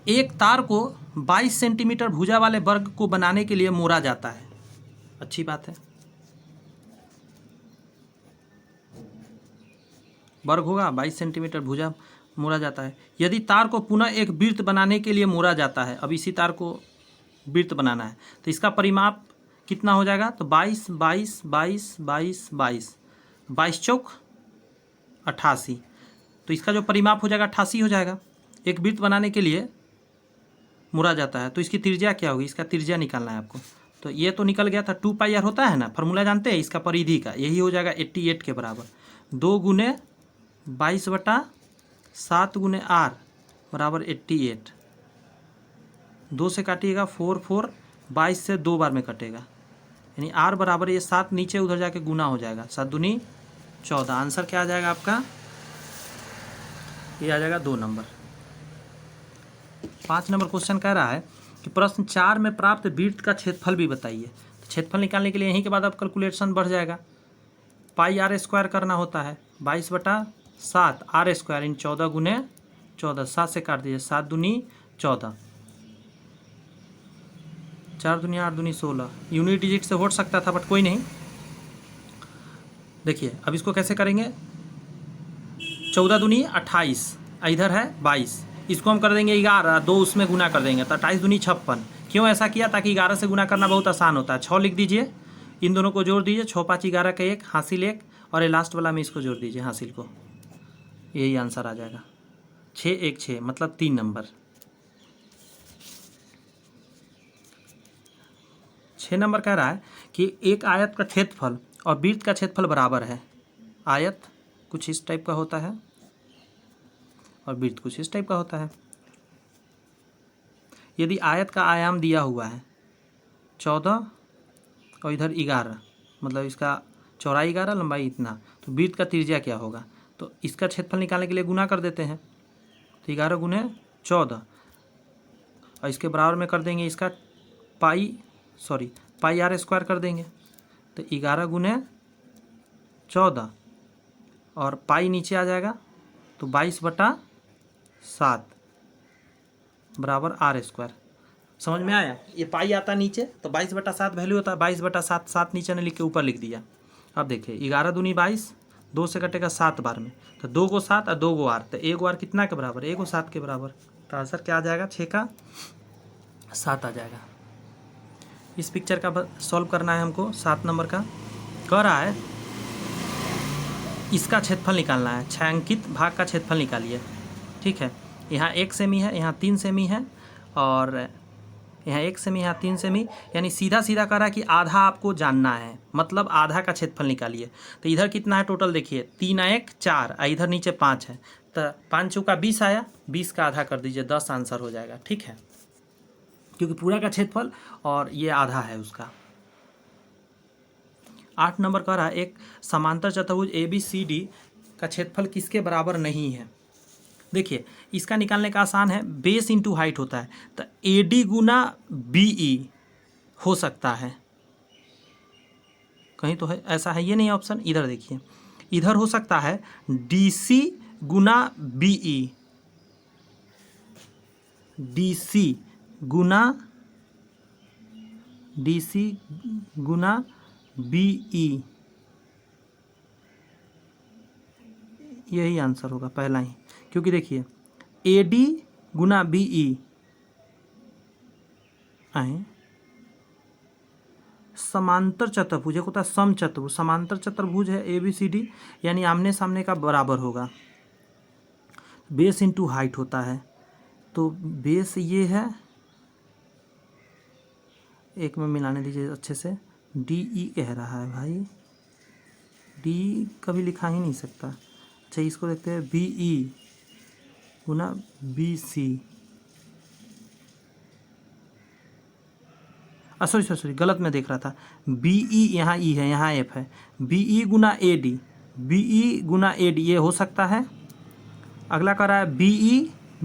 एक तार को 22 सेंटीमीटर भुजा वाले वर्ग को बनाने के लिए मोड़ा जाता है। अच्छी बात है, वर्ग होगा 22 सेंटीमीटर भुजा मोड़ा जाता है। यदि तार को पुनः एक वृत्त बनाने के लिए मोड़ा जाता है, अब इसी तार को वृत्त बनाना है, तो इसका परिमाप कितना हो जाएगा, तो 22 22 22 22 22, 22 चौक 88। तो इसका जो परिमाप हो जाएगा 88 हो जाएगा। एक वृत्त बनाने के लिए मुड़ा जाता है, तो इसकी त्रिज्या क्या होगी, इसका त्रिज्या निकालना है आपको। तो ये तो निकल गया था, 2 पाई आर होता है ना, फार्मूला जानते हैं इसका परिधि का, यही हो जाएगा 88 के बराबर। 2 गुने 22 बटा 7 गुने आर बराबर 88। 2 से काटिएगा 4 4, 22 से 2 बार में कटेगा, यानी आर बराबर ये 7 नीचे उधर जाके गुना हो जाएगा, 7 दूनी 14। आंसर क्या आ जाएगा आपका, ये आ जाएगा 2 नंबर। 5 नंबर क्वेश्चन कह रहा है कि प्रश्न 4 में प्राप्त वृत्त का क्षेत्रफल भी बताइए। तो क्षेत्रफल निकालने के लिए यहीं के बाद अब कैलकुलेशन बढ़ जाएगा, पाई आर स्क्वायर करना होता है, 22 बटा 7 आर स्क्वायर इन 14 गुने 14, 7 से काट दीजिए, 7 दूनी 14, 4 दूनी 8 दूनी 16। यूनिट डिजिट से हो सकता था बट कोई नहीं। देखिए अब इसको कैसे करेंगे, 14 दूनी 28, इधर है 22, इसको हम कर देंगे 11, 2 उसमें गुना कर देंगे तो 28 दूनी 56। क्यों ऐसा किया, ताकि 11 से गुना करना बहुत आसान होता है। 6 लिख दीजिए, इन दोनों को जोड़ दीजिए, 6 5 11 का 1 हासिल 1, और ये लास्ट वाला में इसको जोड़ दीजिए हासिल को, यही आंसर आ जाएगा। 6 1 6 मतलब 3 नंबर। 6 नंबर कह रहा है कि एक आयत का क्षेत्रफल और वृत्त का क्षेत्रफल बराबर है। आयत कुछ इस टाइप का होता है और वृत्त कुछ इस टाइप का होता है। यदि आयत का आयाम दिया हुआ है 14 और इधर 11, मतलब इसका चौड़ाई 11 लंबाई इतना, तो वृत्त का त्रिज्या क्या होगा, तो इसका क्षेत्रफल निकालने के लिए गुना कर देते हैं। तो 11 गुने 14 और इसके बराबर में कर देंगे इसका पाई आर स्क्वायर कर देंगे। तो 11 गुने 14 और पाई नीचे आ जाएगा, तो 22 बटा 7 बराबर आर स्क्वायर। समझ में आया, ये पाई आता नीचे तो 22 बटा 7 वैल्यू होता है, 22 बटा 7, 7 नीचे ने लिख के ऊपर लिख दिया। अब देखिए 11 दूनी 22, 2 से कटेगा 7 बार में, तो 2 को 7 और 2 को आर, तो 1 आर कितना के बराबर, 1 को 7 के बराबर। तो आंसर क्या आ जाएगा, 6 का 7 आ जाएगा। इस पिक्चर का सॉल्व करना है हमको। 7 नंबर का कह रहा है इसका क्षेत्रफल निकालना है, छायांकित भाग का क्षेत्रफल निकालिए। ठीक है, यहाँ 1 सेमी है, यहाँ 3 सेमी है, और यहाँ 1 सेमी, यहाँ 3 सेमी, यानी सीधा सीधा कह रहा है कि आधा आपको जानना है, मतलब आधा का क्षेत्रफल निकालिए। तो इधर कितना है टोटल देखिए, 3 1 4, इधर नीचे 5 है, तो 5 चौका 20 आया, 20 का आधा कर दीजिए, 10 आंसर हो जाएगा। ठीक है, क्योंकि पूरा का क्षेत्रफल और ये आधा है उसका। 8 नंबर कह रहा है एक समांतर चतुर्भुज ABCD का क्षेत्रफल किसके बराबर नहीं है। देखिए इसका निकालने का आसान है, बेस इंटू हाइट होता है, तो AD गुना BE हो सकता है, कहीं तो है ऐसा है, ये नहीं ऑप्शन, इधर देखिए, इधर हो सकता है DC Guna BE, DC Guna BE, यही आंसर होगा पहला ही, क्योंकि देखिए AD गुना BE आए समांतर चतुर्भुज, एक होता है समचतुर्भुज, समांतर चतुर्भुज है ABCD, यानी आमने सामने का बराबर होगा। बेस इंटू हाइट होता है, तो बेस ये है, एक में मिलाने दीजिए अच्छे से, DE कह रहा है भाई, D कभी लिखा ही नहीं सकता। अच्छा इसको देखते हैं, BE गुना BC, सॉरी गलत मैं देख रहा था, BE यहाँ E है, यहाँ F है, BE Guna AD, BE Guna AD ये हो सकता है। अगला कर रहा है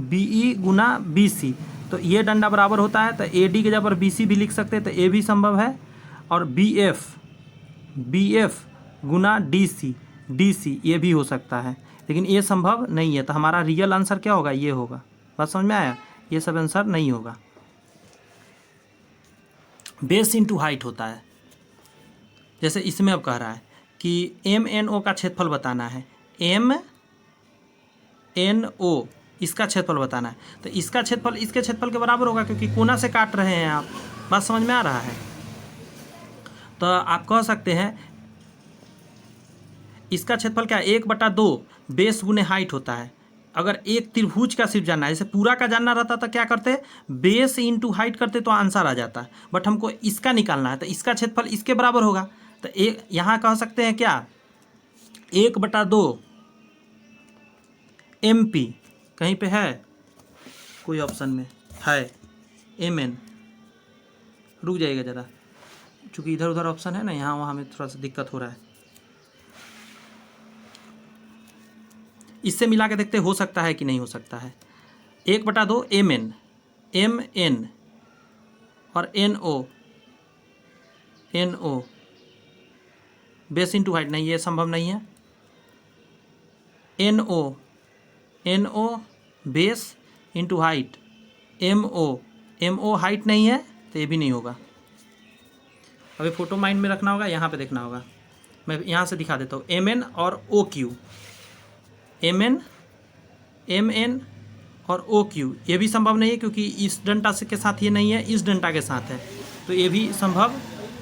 BE गुना BC, तो ये डंडा बराबर होता है, तो AD के जगह पर BC भी लिख सकते हैं, तो A भी संभव है। और BF गुना DC ये भी हो सकता है, लेकिन ये संभव नहीं है, तो हमारा रियल आंसर क्या होगा, ये होगा। बात समझ में आया, ये सब आंसर नहीं होगा। बेस इंटू हाइट होता है, जैसे इसमें अब कह रहा है कि MNO का क्षेत्रफल बताना है, MNO इसका क्षेत्रफल बताना है, तो इसका क्षेत्रफल इसके क्षेत्रफल के बराबर होगा, क्योंकि कोना से काट रहे हैं आप। बात समझ में आ रहा है, तो आप कह सकते हैं इसका क्षेत्रफल क्या है, 1/2 बेस गुने हाइट होता है। अगर एक त्रिभुज का सिर्फ जानना है, जैसे पूरा का जानना रहता तो क्या करते, बेस इंटू हाइट करते तो आंसर आ जाता है, बट हमको इसका निकालना है, तो इसका क्षेत्रफल इसके बराबर होगा। तो एक यहाँ कह सकते हैं क्या, 1/2 MP, कहीं पे है कोई ऑप्शन में है MN, रुक जाइएगा ज़रा, चूँकि इधर उधर ऑप्शन है ना, यहाँ वहाँ में थोड़ा सा दिक्कत हो रहा है। इससे मिला के देखते हो सकता है कि नहीं हो सकता है। 1/2 MN और NO बेस इंटू हाइट, नहीं ये संभव नहीं है। NO base into height, MO height नहीं है, तो ये भी नहीं होगा। अभी फोटो माइंड में रखना होगा, यहाँ पे देखना होगा, मैं यहाँ से दिखा देता हूँ। MN और OQ, MN और OQ ये भी संभव नहीं है, क्योंकि इस डंटा से के साथ ये नहीं है, इस डंटा के साथ है, तो ये भी संभव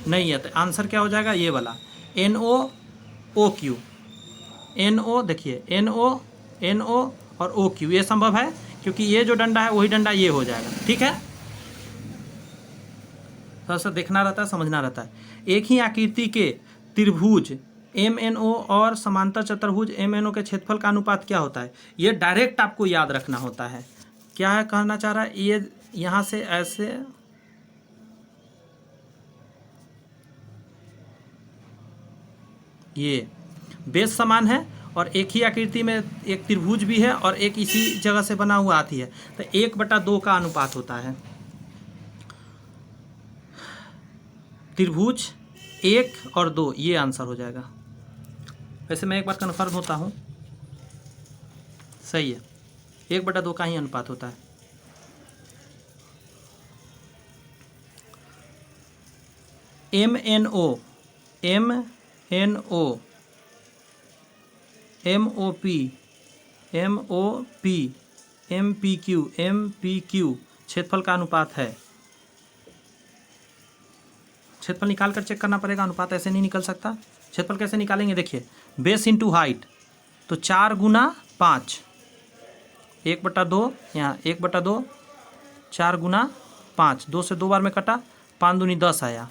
नहीं है। तो आंसर क्या हो जाएगा, ये वाला NO देखिए, NO और OQ ये संभव है, क्योंकि ये जो डंडा है वही डंडा ये हो जाएगा। ठीक है, थोड़ा सा देखना रहता है, समझना रहता है। एक ही आकृति के त्रिभुज MNO और समांतर चतुर्भुज MNO के क्षेत्रफल का अनुपात क्या होता है, ये डायरेक्ट आपको याद रखना होता है। क्या है कहना चाह रहा है, ये यहाँ से ऐसे, ये बेस समान है और एक ही आकृति में एक त्रिभुज भी है और एक इसी जगह से बना हुआ आती है, तो 1/2 का अनुपात होता है। त्रिभुज 1 और 2 ये आंसर हो जाएगा। वैसे मैं एक बार कन्फर्म होता हूँ, सही है, 1/2 का ही अनुपात होता है। MNO MOP MPQ क्षेत्रफल का अनुपात है। क्षेत्रफल निकाल कर चेक करना पड़ेगा, अनुपात ऐसे नहीं निकल सकता। क्षेत्रफल कैसे निकालेंगे, देखिए बेस इंटू हाइट, तो 4 × 5, 1/2, यहाँ 1/2, 4 × 5, 2 से 2 बार में कटा, 5 दूनी 10 आया,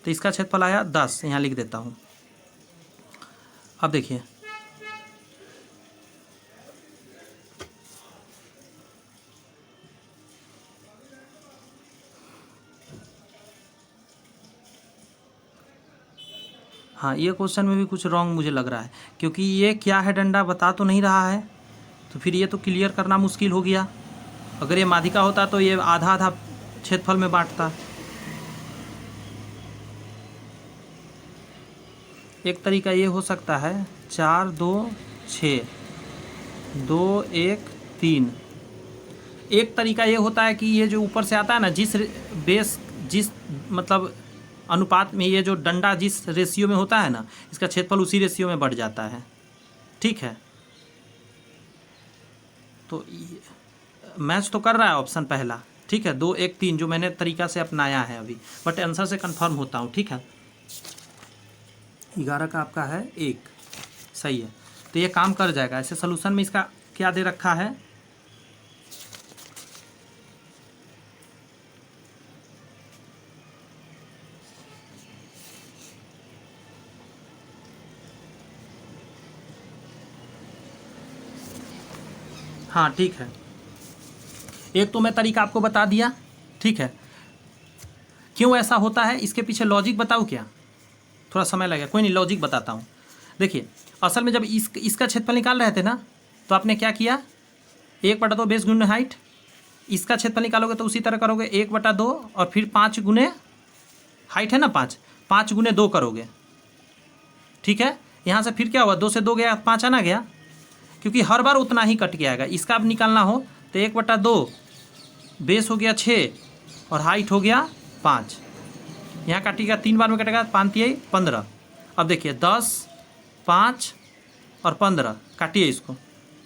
तो इसका क्षेत्रफल आया 10। यहाँ लिख देता हूँ। अब देखिए हाँ, ये क्वेश्चन में भी कुछ रॉन्ग मुझे लग रहा है, क्योंकि ये क्या है डंडा बता तो नहीं रहा है, तो फिर ये तो क्लियर करना मुश्किल हो गया। अगर ये माध्यिका होता तो ये आधा आधा क्षेत्रफल में बांटता। एक तरीका ये हो सकता है 4 2 6 2 1 3। एक तरीका ये होता है कि ये जो ऊपर से आता है ना, जिस मतलब अनुपात में ये जो डंडा जिस रेशियो में होता है ना, इसका क्षेत्रफल उसी रेशियो में बढ़ जाता है। ठीक है, तो मैच तो कर रहा है ऑप्शन पहला। ठीक है, 2 1 3 जो मैंने तरीका से अपनाया है अभी, बट आंसर से कंफर्म होता हूँ। ठीक है, 11 का आपका है 1, सही है। तो ये काम कर जाएगा। ऐसे सोल्यूशन में इसका क्या दे रखा है, हाँ ठीक है, एक तो मैं तरीका आपको बता दिया। ठीक है, क्यों ऐसा होता है इसके पीछे लॉजिक बताऊँ क्या, थोड़ा समय लगेगा, कोई नहीं लॉजिक बताता हूँ। देखिए असल में जब इसका क्षेत्रफल निकाल रहे थे ना, तो आपने क्या किया, 1/2 बेस गुने हाइट। इसका क्षेत्रफल निकालोगे तो उसी तरह करोगे, 1/2 और फिर 5 गुने हाइट है ना, 5 गुने 2 करोगे। ठीक है, यहाँ से फिर क्या हुआ, 2 से 2 गया, 5 आना गया, क्योंकि हर बार उतना ही कट के आएगा। इसका अब निकालना हो तो 1/2 बेस हो गया 6 और हाइट हो गया 5, यहाँ काटिएगा 3 बार में कटेगा, 5 3 15। अब देखिए 10 5 और 15 काटिए इसको,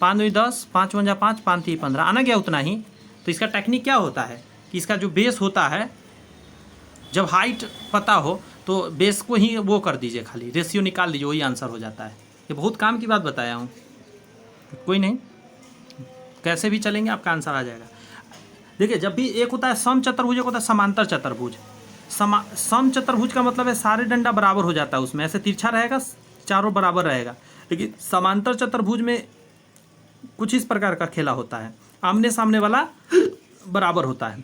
5 2 10, 5 1 5, 5 3 15, आना गया उतना ही। तो इसका टेक्निक क्या होता है कि इसका जो बेस होता है, जब हाइट पता हो तो बेस को ही वो कर दीजिए, खाली रेशियो निकाल दीजिए, वही आंसर हो जाता है। ये बहुत काम की बात बताया हूँ, कोई नहीं, कैसे भी चलेंगे आपका आंसर आ जाएगा। देखिए जब भी एक होता है सम चतुर्भुज, एक होता है समांतर चतुर्भुज। सम चतुर्भुज का मतलब है सारे डंडा बराबर हो जाता है, उसमें ऐसे तिरछा रहेगा, चारों बराबर रहेगा। लेकिन समांतर चतुर्भुज में कुछ इस प्रकार का खेला होता है, आमने सामने वाला बराबर होता है।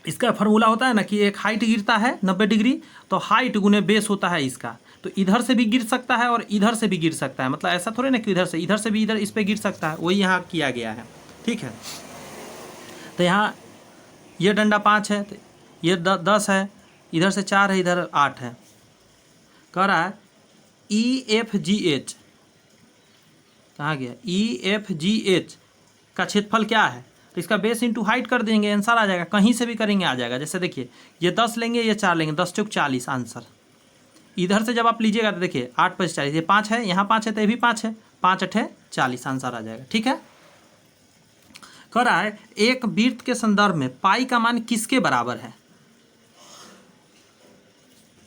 इसका फॉर्मूला होता है ना कि एक हाइट गिरता है 90 डिग्री, तो हाइट गुने बेस होता है इसका, तो इधर से भी गिर सकता है और इधर से भी गिर सकता है। मतलब ऐसा थोड़े ना कि इधर से भी इधर इस पर गिर सकता है, वही यहाँ किया गया है। ठीक है, तो यहाँ ये डंडा 5 है, तो ये 10 है, इधर से 4 है, इधर 8 है। कह रहा है EFGH, कहाँ गया, EFGH का क्षेत्रफल क्या है, तो इसका बेस इंटू हाइट कर देंगे, आंसर आ जाएगा। कहीं से भी करेंगे आ जाएगा। जैसे देखिए ये 10 लेंगे, ये 4 लेंगे, 10 चौक 40 आंसर। इधर से जब आप लीजिएगा तो देखिए 8 5 40, ये 5 है, यहाँ 5 है, तो ये भी 5 है, 5 8 40 आंसर आ जाएगा। ठीक है, कह रहा है एक वृत्त के संदर्भ में पाई का मान किसके बराबर है।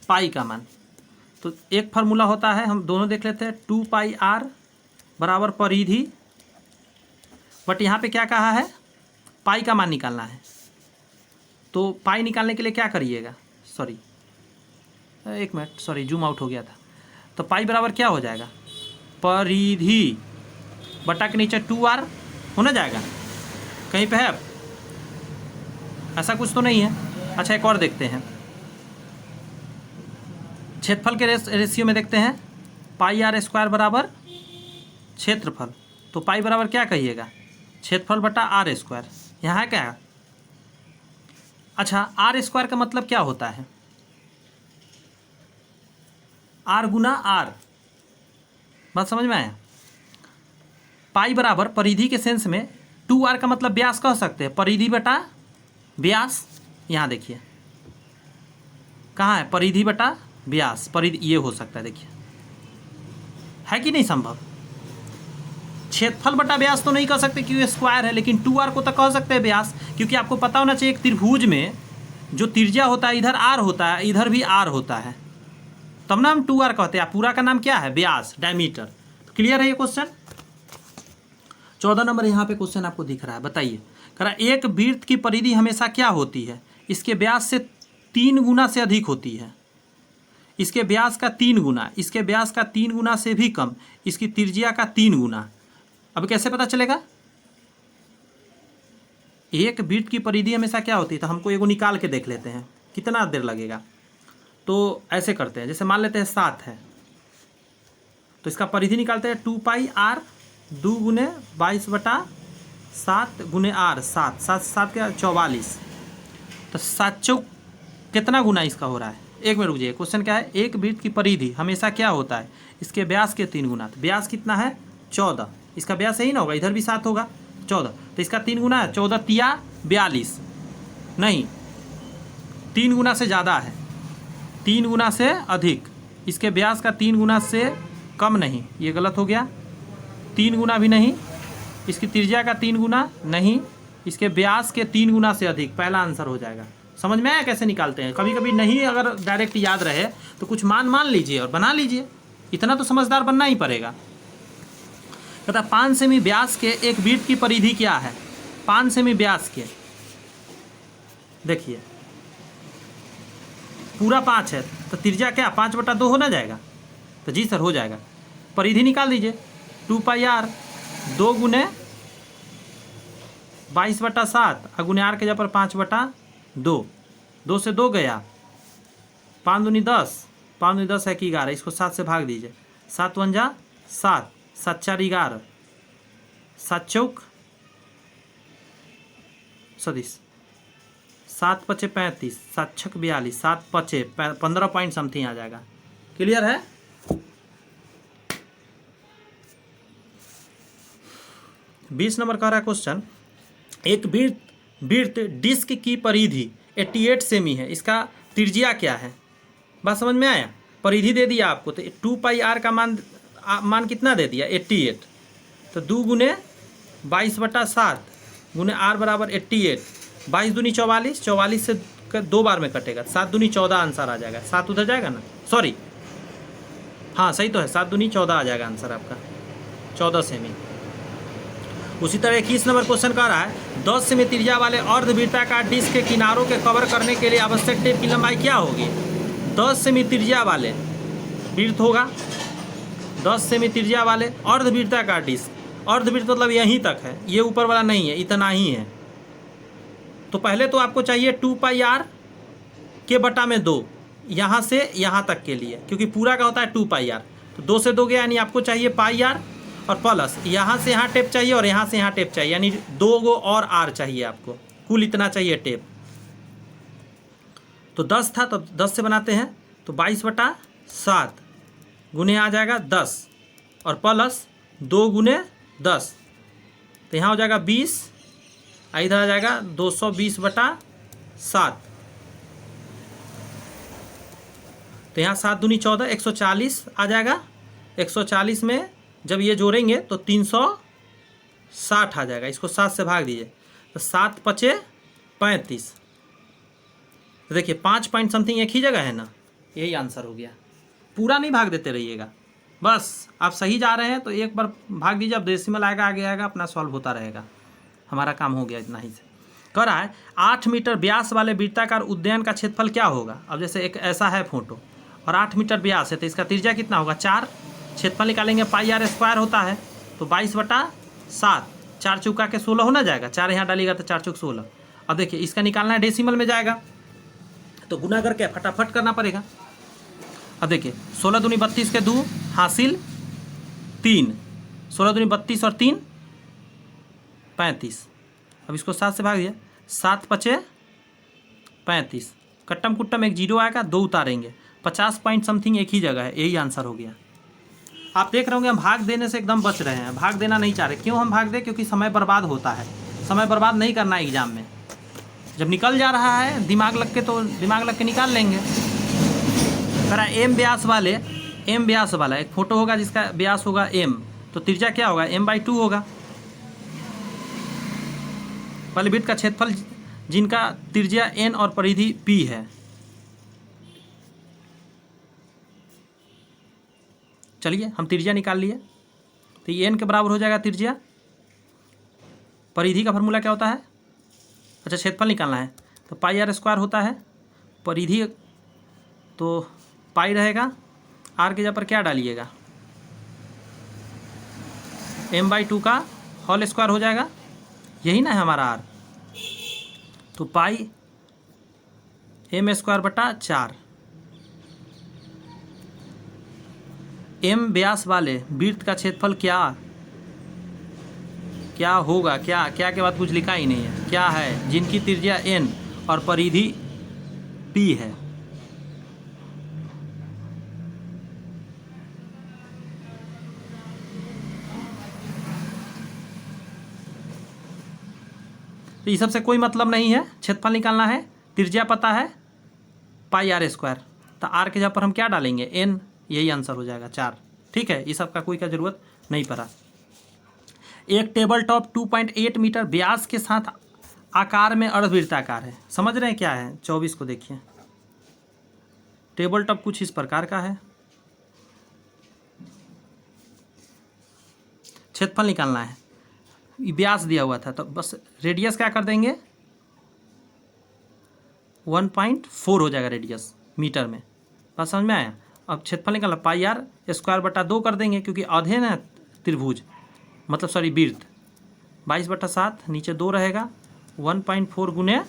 पाई का मान, तो एक फार्मूला होता है, हम दोनों देख लेते हैं, 2πr बराबर परिधि, बट यहाँ पे क्या कहा है, पाई का मान निकालना है। तो पाई निकालने के लिए क्या करिएगा, सॉरी एक मिनट, सॉरी जूम आउट हो गया था। तो पाई बराबर क्या हो जाएगा, परिधि बटा के नीचे 2r होना जाएगा। कहीं पे है ऐसा कुछ तो नहीं है। अच्छा एक और देखते हैं, क्षेत्रफल के रेशियो में देखते हैं, πr² बराबर क्षेत्रफल, तो पाई बराबर क्या कहिएगा, क्षेत्रफल बटा r²। यहाँ है क्या, अच्छा r² का मतलब क्या होता है, r गुना r, बात समझ में आया। पाई बराबर परिधि के सेंस में 2r का मतलब व्यास कह सकते हैं, परिधि बटा व्यास। यहाँ देखिए कहाँ है, परिधि बटा व्यास, परिधि ये हो सकता है, देखिए है कि नहीं संभव। क्षेत्रफल बटा व्यास तो नहीं कह सकते क्योंकि स्क्वायर है, लेकिन 2r को तो कह सकते हैं व्यास, क्योंकि आपको पता होना चाहिए एक त्रिभुज में जो त्रिज्या होता है, इधर r होता है, इधर भी r होता है, तब ना हम 2r कहते हैं। पूरा का नाम क्या है, व्यास, डायमीटर। क्लियर है ये क्वेश्चन। 14 नंबर यहाँ पे क्वेश्चन आपको दिख रहा है, बताइए। कह रहा एक वृत्त की परिधि हमेशा क्या होती है? इसके व्यास से 3 गुना से अधिक होती है। इसके व्यास का 3 गुना, इसके व्यास का 3 गुना से भी कम, इसकी त्रिज्या का 3 गुना। अब कैसे पता चलेगा? एक वृत्त की परिधि हमेशा क्या होती है, तो हमको एगो निकाल के देख लेते हैं कितना देर लगेगा। तो ऐसे करते हैं, जैसे मान लेते हैं 7 है, तो इसका परिधि निकालते हैं 2πr 2 गुने 22/7 गुने r 7 7 7 क्या 44। तो 7 चौक कितना गुना इसका हो रहा है? एक मिनट रुकिए, क्वेश्चन क्या है? एक वृत्त की परिधि हमेशा क्या होता है? इसके व्यास के 3 गुना। तो व्यास कितना है? 14। इसका व्यास यही ना होगा, इधर भी 7 होगा, 14। तो इसका 3 गुना है, 14 तिया 42, नहीं 3 गुना से ज़्यादा है, 3 गुना से अधिक। इसके व्यास का 3 गुना से कम नहीं, ये गलत हो गया। 3 गुना भी नहीं, इसकी त्रिज्या का 3 गुना नहीं, इसके व्यास के 3 गुना से अधिक, पहला आंसर हो जाएगा। समझ में आया कैसे निकालते हैं? कभी कभी नहीं अगर डायरेक्ट याद रहे तो कुछ मान लीजिए और बना लीजिए, इतना तो समझदार बनना ही पड़ेगा। कहता 5 सेमी व्यास के एक वृत्त की परिधि क्या है? 5 सेमी व्यास के, देखिए पूरा 5 है तो त्रिज्या क्या 5/2 हो ना जाएगा? तो जी सर हो जाएगा। परिधि निकाल दीजिए, 2πr 2 गुने 22/7 और गुने r के जगह पर 5/2, 2 से 2 गया, 5 दूनी 10, 5 दूनी 10 है कि 11, इसको 7 से भाग दीजिए, 7 × 1 = 7, 7 × 4 = 11, 7 चौक 37, 7 × 5 = 35, 7 × 6 = 42, 7 × 5 = 15 पॉइंट समथिंग आ जाएगा। क्लियर है? बीस नंबर का रहा है क्वेश्चन, एक वृत्त डिस्क की परिधि 88 सेमी है, इसका त्रिज्या क्या है? बात समझ में आया? परिधि दे दिया आपको, तो 2πr का मान कितना दे दिया? 88। तो 2 गुने 22/7 गुने r बराबर 88, 22 दूनी 44, 44 से 2 बार में कटेगा, 7 दूनी 14 आंसर आ जाएगा। 7 उधर जाएगा ना, सॉरी हाँ सही तो है, 7 दूनी 14 आ जाएगा आंसर आपका, 14 सेमी। उसी तरह 21 नंबर क्वेश्चन कह रहा है 10 सेमी त्रिज्या वाले अर्धवृत्ताकार डिस्क के किनारों के कवर करने के लिए आवश्यक टेप की लंबाई क्या होगी? 10 सेमी त्रिज्या वाले वृत्त होगा, 10 सेमी त्रिज्या वाले अर्धवृत्ताकार डिस्क, अर्धवृत्त मतलब यहीं तक है, ये ऊपर वाला नहीं है, इतना ही है। तो पहले तो आपको चाहिए 2πr के बटा में 2, यहाँ से यहाँ तक के लिए, क्योंकि पूरा का होता है 2πr, तो 2 से 2 गया, यानी आपको चाहिए πr और प्लस यहाँ से यहाँ टेप चाहिए और यहाँ से यहाँ टेप चाहिए, यानी 2 गो और r चाहिए आपको, कुल इतना चाहिए टेप। तो 10 था तो 10 से बनाते हैं, तो 22/7 गुने आ जाएगा 10 और प्लस 2 गुने 10, तो यहाँ हो जाएगा 20, इधर आ जाएगा 220/7, तो यहाँ 7 दूनी 14, 140 आ जाएगा। 140 में जब ये जोड़ेंगे तो 360 आ जाएगा, इसको 7 से भाग दीजिए, तो 7 × 5 = 35। तो देखिए 5 पॉइंट समथिंग एक ही जगह है ना, यही आंसर हो गया। पूरा नहीं भाग देते रहिएगा, बस आप सही जा रहे हैं तो एक बार भाग दीजिए, अब डेसिमल आएगा आगे आएगा, अपना सॉल्व होता रहेगा। हमारा काम हो गया इतना ही से। कह रहा है 8 मीटर व्यास वाले वृत्ताकार उद्यान का क्षेत्रफल क्या होगा? अब जैसे एक ऐसा है फोटो और 8 मीटर व्यास है, तो इसका त्रिज्या कितना होगा? 4, क्षेत्रफल निकालेंगे πr² होता है, तो 22/7, 4 चौका के 16 हो ना जाएगा, 4 यहाँ डालिएगा तो 4 चौक 16। अब देखिए इसका निकालना है, डेसिमल में जाएगा तो गुना करके फटाफट करना पड़ेगा। अब देखिए 16 दूनी 32 के 2 हासिल 3, 16 दूनी 32 और 3 35। अब इसको 7 से भाग दिया, 7 × 5 = 35, कट्टम कुट्टम एक 0 आएगा, 2 उतारेंगे, 50 पॉइंट समथिंग एक ही जगह है, यही आंसर हो गया। आप देख रहे होंगे हम भाग देने से एकदम बच रहे हैं, भाग देना नहीं चाह रहे। क्यों हम भाग दें? क्योंकि समय बर्बाद होता है, समय बर्बाद नहीं करना है एग्जाम में। जब निकल जा रहा है दिमाग लग के, तो दिमाग लग के निकाल लेंगे। करा m व्यास वाला एक फोटो होगा जिसका व्यास होगा m, तो त्रिज्या क्या होगा? m/2 होगा। वाले वृत्त का क्षेत्रफल जिनका त्रिज्या n और परिधि p है। चलिए हम त्रिज्या निकाल लिए, तो ये n के बराबर हो जाएगा त्रिज्या परिधि का फार्मूला क्या होता है? अच्छा, क्षेत्रफल निकालना है तो पाई आर स्क्वायर होता है। परिधि तो पाई रहेगा, आर के जगह पर क्या डालिएगा? m/2 का होल स्क्वायर हो जाएगा, यही ना है हमारा आर। तो पाई m²/4। m व्यास वाले वृत्त का क्षेत्रफल क्या होगा? क्या के बाद कुछ लिखा ही नहीं है, क्या है? जिनकी त्रिज्या n और परिधि p है। तो इस सब से कोई मतलब नहीं है, क्षेत्रफल निकालना है, त्रिज्या पता है, पाई आर स्क्वायर। तो आर के जगह पर हम क्या डालेंगे? n, यही आंसर हो जाएगा 4। ठीक है, इस सब का कोई जरूरत नहीं पड़ा। एक टेबल टॉप 2.8 मीटर व्यास के साथ आकार में अर्धवृत्ताकार है। समझ रहे हैं क्या है? 24 को देखिए। टेबल टॉप कुछ इस प्रकार का है। क्षेत्रफल निकालना है, व्यास दिया हुआ था तो बस रेडियस क्या कर देंगे? 1.4 हो जाएगा रेडियस मीटर में। बात समझ में आया? अब क्षेत्रफल निकालना, पाई आर स्क्वायर/2 कर देंगे क्योंकि आधे ना त्रिभुज, मतलब सॉरी वृत्त। 22/7 नीचे 2 रहेगा, 1.4 गुने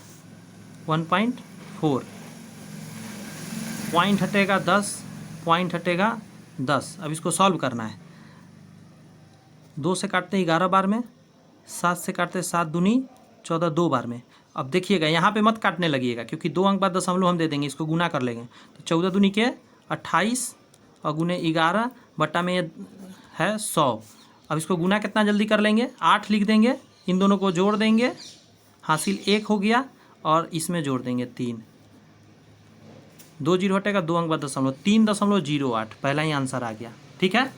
1.4, पॉइंट हटेगा 10, पॉइंट हटेगा 10। अब इसको सॉल्व करना है। 2 से काटते हैं 11 बार में, 7 से काटते हैं 7 दूनी 14, 2 बार में। अब देखिएगा यहाँ पे मत काटने लगिएगा क्योंकि 2 अंक बाद दशमलव हम दे देंगे, इसको गुना कर लेंगे। तो 14 दूनी के 28 और गुने 11 बटा में है 100। अब इसको गुना कितना जल्दी कर लेंगे? 8 लिख देंगे, इन दोनों को जोड़ देंगे, हासिल 1 हो गया, और इसमें जोड़ देंगे 3। 2 जीरो हटेगा, 2 अंक बाद दशमलव, 3.08 पहला ही आंसर आ गया। ठीक है,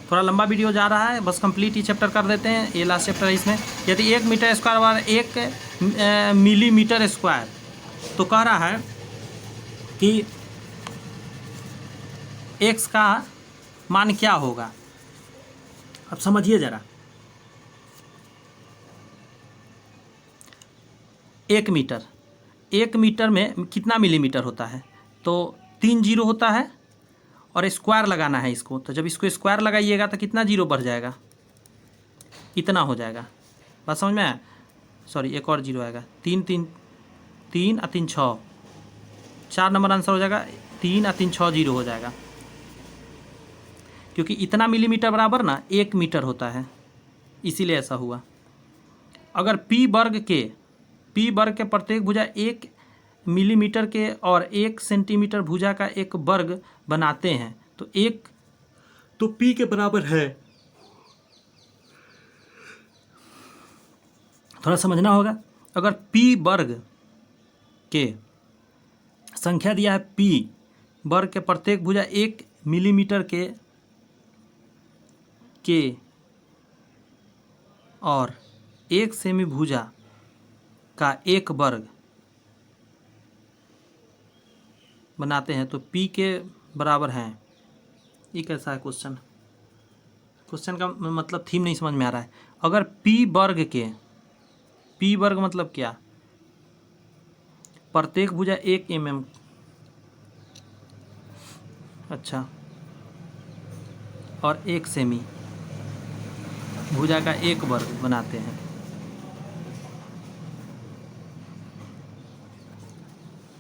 थोड़ा लंबा वीडियो जा रहा है, बस कंप्लीट ही चैप्टर कर देते हैं। ये लास्ट चैप्टर है। इसमें यदि 1 मीटर स्क्वायर वाला 1 मिलीमीटर स्क्वायर, तो कह रहा है कि x का मान क्या होगा? अब समझिए जरा। 1 मीटर में कितना मिलीमीटर होता है? तो 3 जीरो होता है, और स्क्वायर लगाना है इसको। तो जब इसको स्क्वायर लगाइएगा तो कितना जीरो बढ़ जाएगा? इतना हो जाएगा। बात समझ में आया? सॉरी, एक और जीरो आएगा। 3 और 3 6, 4 नंबर आंसर हो जाएगा। 3 और 3 6 जीरो हो जाएगा, क्योंकि इतना मिलीमीटर बराबर ना 1 मीटर होता है, इसीलिए ऐसा हुआ। अगर पी वर्ग के प्रत्येक भुजा 1 मिलीमीटर के और 1 सेंटीमीटर भुजा का एक वर्ग बनाते हैं तो पी के बराबर है। थोड़ा समझना होगा। अगर पी वर्ग के संख्या दिया है, पी वर्ग के प्रत्येक भुजा 1 मिलीमीटर के और 1 सेमी भुजा का एक वर्ग बनाते हैं तो पी के बराबर हैं। ये कैसा है क्वेश्चन का मतलब थीम नहीं समझ में आ रहा है। अगर पी वर्ग मतलब क्या? प्रत्येक भुजा 1 mm, अच्छा, और 1 सेमी भुजा का एक वर्ग बनाते हैं।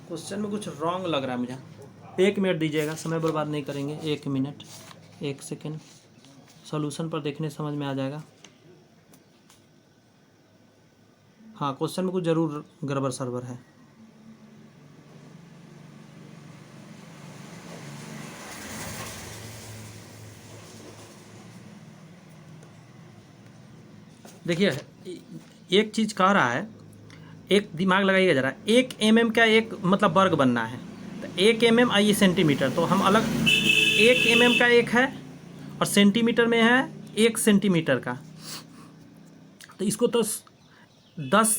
क्वेश्चन में कुछ रॉन्ग लग रहा है मुझे। 1 मिनट दीजिएगा, समय बर्बाद नहीं करेंगे। 1 मिनट 1 सेकेंड, सॉल्यूशन पर देखने समझ में आ जाएगा। हाँ, क्वेश्चन में कुछ ज़रूर गड़बड़ सरबर है। देखिए, एक चीज़ कह रहा है, एक दिमाग लगाइएगा ज़रा। 1 mm का एक मतलब वर्ग बनना है, तो 1 mm आइए सेंटीमीटर, तो हम अलग 1 mm का एक है, और सेंटीमीटर में है 1 सेंटीमीटर का। तो इसको तो 10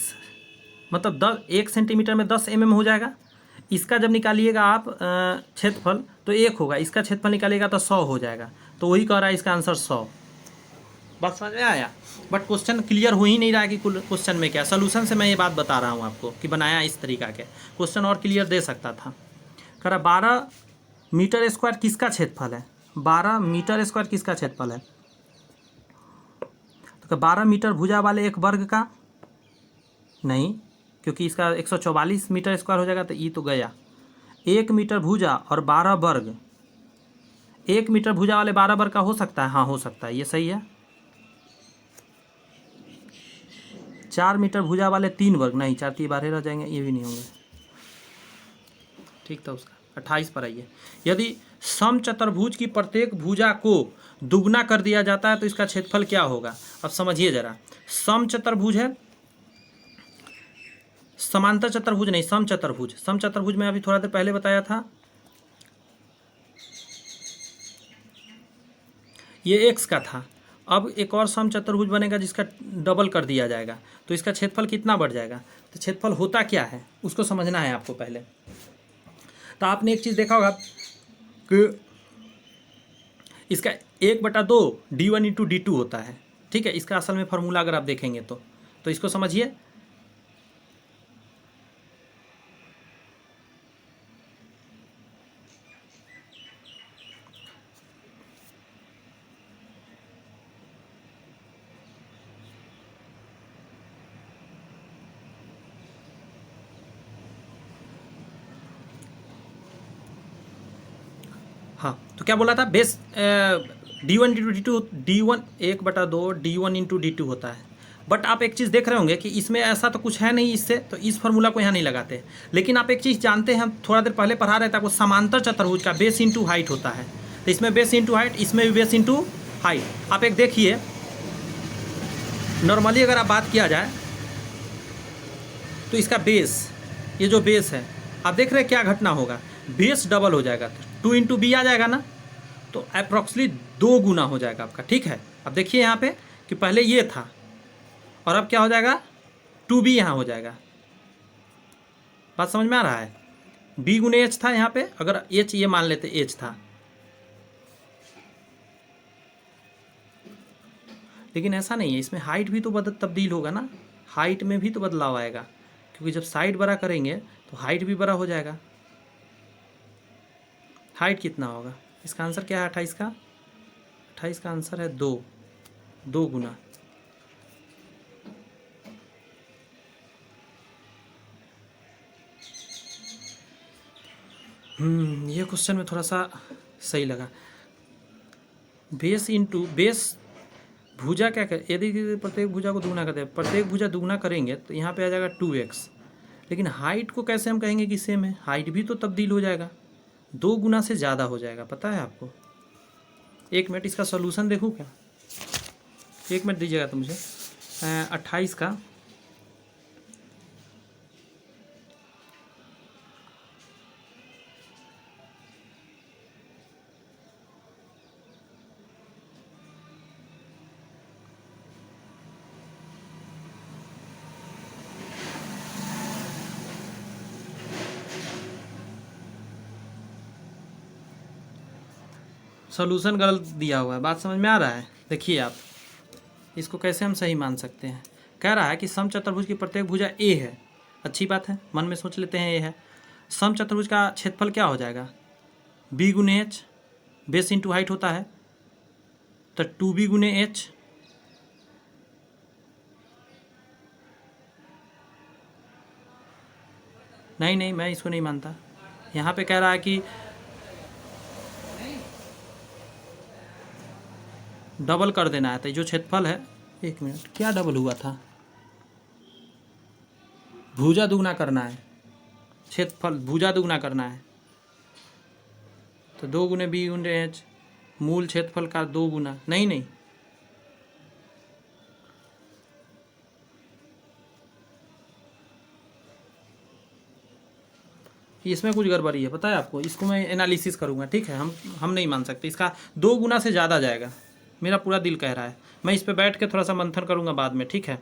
मतलब 1 सेंटीमीटर में 10 mm हो जाएगा। इसका जब निकालिएगा आप क्षेत्रफल तो 1 होगा, इसका क्षेत्रफल निकालिएगा तो 100 हो जाएगा। तो वही कह रहा है इसका आंसर 100। बात समझ में आया? बट क्वेश्चन क्लियर हो ही नहीं रहा है कि क्वेश्चन में क्या। सोल्यूशन से मैं ये बात बता रहा हूँ आपको कि बनाया इस तरीका के, क्वेश्चन और क्लियर दे सकता था। कह रहा 12 मीटर स्क्वायर किसका क्षेत्रफल है? 12 मीटर स्क्वायर किसका क्षेत्रफल है? तो 12 मीटर भुजा वाले एक वर्ग का नहीं, क्योंकि इसका 144 मीटर स्क्वायर हो जाएगा, तो ये तो गया। 1 मीटर भुजा और 12 वर्ग, 1 मीटर भुजा वाले 12 वर्ग का हो सकता है? हाँ हो सकता है, ये सही है। 4 मीटर भुजा वाले 3 वर्ग नहीं, 4 3 12 रह जाएंगे, ये भी नहीं होंगे। ठीक था उसका 28 पर आइए। यदि समचतुर्भुज की प्रत्येक भुजा को दुगना कर दिया जाता है तो इसका क्षेत्रफल क्या होगा? अब समझिए जरा, समचतुर्भुज है, समांतर चतुर्भुज नहीं, समचतुर्भुज। समचतुर्भुज में अभी थोड़ा देर पहले बताया था, ये x का था। अब एक और समचतुर्भुज बनेगा जिसका डबल कर दिया जाएगा, तो इसका क्षेत्रफल कितना बढ़ जाएगा? तो क्षेत्रफल होता क्या है उसको समझना है आपको पहले। तो आपने एक चीज़ देखा होगा कि इसका 1/2 d1 इंटू d2 होता है। ठीक है, इसका असल में फार्मूला अगर आप देखेंगे तो इसको समझिए। हाँ, तो क्या बोला था? Base d1 into d2, d1 1/2 d1 into d2 होता है। बट आप एक चीज़ देख रहे होंगे कि इसमें ऐसा तो कुछ है नहीं इससे, तो इस फार्मूला को यहाँ नहीं लगाते। लेकिन आप एक चीज़ जानते हैं, हम थोड़ा देर पहले पढ़ा रहे थे आपको, समांतर चतुर्भुज का बेस इंटू हाइट होता है। तो इसमें बेस इंटू हाइट, इसमें भी बेस इंटू हाइट। आप एक देखिए, नॉर्मली अगर आप बात किया जाए तो इसका बेस, ये जो बेस है, आप देख रहे हैं क्या घटना होगा? बेस डबल हो जाएगा, 2 इंटू बी आ जाएगा ना, तो अप्रॉक्सीमेटली 2 गुना हो जाएगा आपका। ठीक है, अब देखिए यहाँ पे कि पहले ये था और अब क्या हो जाएगा? 2b यहाँ हो जाएगा। बात समझ में आ रहा है? b गुने h था यहाँ पे, अगर h ये मान लेते h था, लेकिन ऐसा नहीं है, इसमें हाइट भी तो तब्दील होगा ना, हाइट में भी तो बदलाव आएगा, क्योंकि जब साइड बड़ा करेंगे तो हाइट भी बड़ा हो जाएगा। हाइट कितना होगा? इसका आंसर क्या है 28 का? 28 का आंसर है 2 गुना। ये क्वेश्चन में थोड़ा सा सही लगा। बेस इंटू बेस भुजा क्या कर, यदि प्रत्येक भुजा को दुगना करते हैं, प्रत्येक भुजा दुगना करेंगे तो यहाँ पे आ जाएगा 2x। लेकिन हाइट को कैसे हम कहेंगे कि सेम है? हाइट भी तो तब्दील हो जाएगा, 2 गुना से ज़्यादा हो जाएगा, पता है आपको। 1 मिनट इसका सॉल्यूशन देखूँ क्या? 1 मिनट दीजिएगा तो मुझे। 28 का सॉल्यूशन गलत दिया हुआ है, बात समझ में आ रहा है? देखिए आप इसको कैसे हम सही मान सकते हैं। कह रहा है कि समचतुर्भुज की प्रत्येक भुजा a है, अच्छी बात है, मन में सोच लेते हैं a है। समचतुर्भुज का क्षेत्रफल क्या हो जाएगा? b गुने h, बेस इंटू हाइट होता है, तो 2b गुने h, नहीं मैं इसको नहीं मानता। यहाँ पे कह रहा है कि डबल कर देना है, तो जो क्षेत्रफल है, 1 मिनट, क्या डबल हुआ था? भुजा दुगना करना है, क्षेत्रफल भुजा दुगना करना है, तो 2 गुने b गुने h, मूल क्षेत्रफल का 2 गुना। नहीं इसमें कुछ गड़बड़ी है, पता है आपको। इसको मैं एनालिसिस करूँगा, ठीक है। हम नहीं मान सकते, इसका 2 गुना से ज़्यादा जाएगा, मेरा पूरा दिल कह रहा है। मैं इस पे बैठ के थोड़ा सा मंथन करूँगा बाद में, ठीक है।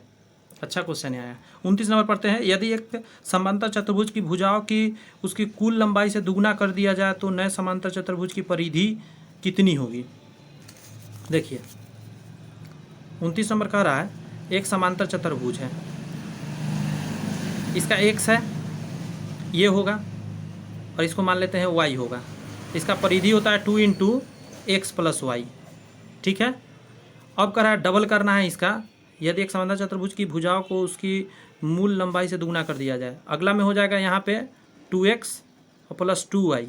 अच्छा क्वेश्चन आया। 29 नंबर पढ़ते हैं। यदि एक समांतर चतुर्भुज की भुजाओं की उसकी कुल लंबाई से दुगना कर दिया जाए तो नए समांतर चतुर्भुज की परिधि कितनी होगी? देखिए 29 नंबर कह रहा है एक समांतर चतुर्भुज है, इसका एक्स है ये होगा और इसको मान लेते हैं वाई होगा, इसका परिधि होता है 2 × x+y, ठीक है। अब कह रहा है डबल करना है इसका, यदि एक समांतर चतुर्भुज की भुजाओं को उसकी मूल लंबाई से दुगुना कर दिया जाए। अगला में हो जाएगा यहाँ पे 2x और +2y,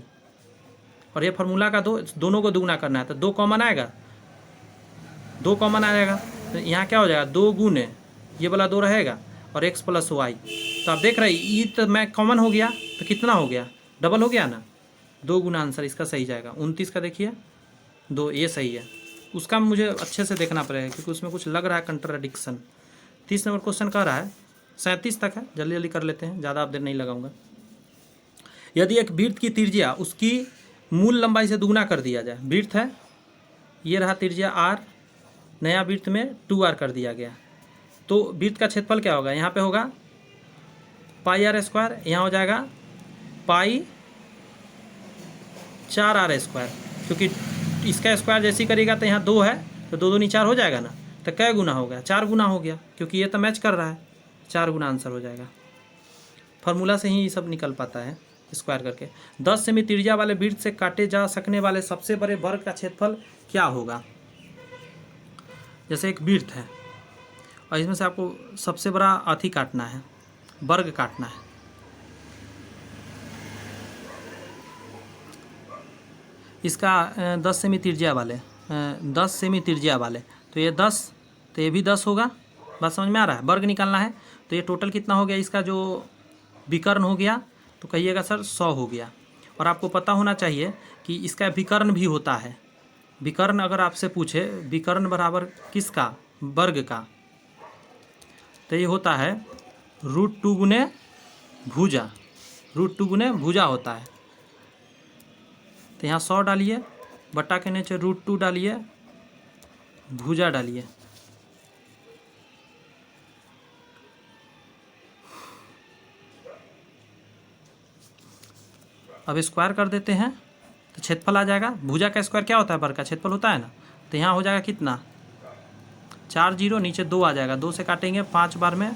और ये फार्मूला का दोनों को दुगुना करना है तो 2 कॉमन आएगा, 2 कॉमन आ जाएगा तो यहाँ क्या हो जाएगा 2 गुने ये वाला 2 रहेगा और x+y। तो आप देख रहे हैं ये तो मैं कॉमन हो गया तो कितना हो गया, डबल हो गया ना, 2 गुना आंसर इसका सही जाएगा। 29 का देखिए 2, ये सही है। उसका मुझे अच्छे से देखना पड़ेगा क्योंकि उसमें कुछ लग रहा है कंट्राडिक्शन। 30 नंबर क्वेश्चन कह रहा है, 37 तक है, जल्दी जल्दी कर लेते हैं, ज़्यादा आप देर नहीं लगाऊंगा। यदि एक वृत्त की त्रिज्या उसकी मूल लंबाई से दुगुना कर दिया जाए, वृत्त है ये रहा त्रिज्या r, नया वृत्त में 2r कर दिया गया, तो वृत्त का क्षेत्रफल क्या होगा, यहाँ पे होगा πr², यहाँ हो जाएगा π4r², क्योंकि इसका स्क्वायर जैसी करेगा तो यहाँ 2 है तो 2 दूनी 4 हो जाएगा ना, तो कै गुना हो गया, 4 गुना हो गया, क्योंकि ये तो मैच कर रहा है, 4 गुना आंसर हो जाएगा। फार्मूला से ही ये सब निकल पाता है स्क्वायर करके। 10 सेमी त्रिज्या वाले वृत्त से काटे जा सकने वाले सबसे बड़े वर्ग का क्षेत्रफल क्या होगा। जैसे एक वृत्त है और इसमें से आपको सबसे बड़ा अथी काटना है, वर्ग काटना है। इसका 10 सेमी त्रिज्या वाले 10 सेमी त्रिज्या वाले तो ये 10, तो ये भी 10 होगा, बात समझ में आ रहा है। वर्ग निकालना है तो ये टोटल कितना हो गया, इसका जो विकर्ण हो गया तो कहिएगा सर 100 हो गया। और आपको पता होना चाहिए कि इसका विकर्ण भी होता है। विकर्ण अगर आपसे पूछे विकर्ण बराबर किसका, वर्ग का, तो ये होता है √2 गुने भुजा, √2 गुने भुजा होता है। तो यहाँ 100 डालिए, बट्टा के नीचे √2 डालिए, भुजा डालिए। अब स्क्वायर कर देते हैं तो क्षेत्रफल आ जाएगा। भुजा का स्क्वायर क्या होता है, वर्ग का क्षेत्रफल होता है ना, तो यहाँ हो जाएगा कितना 4 0, नीचे 2 आ जाएगा, 2 से काटेंगे 5 बार में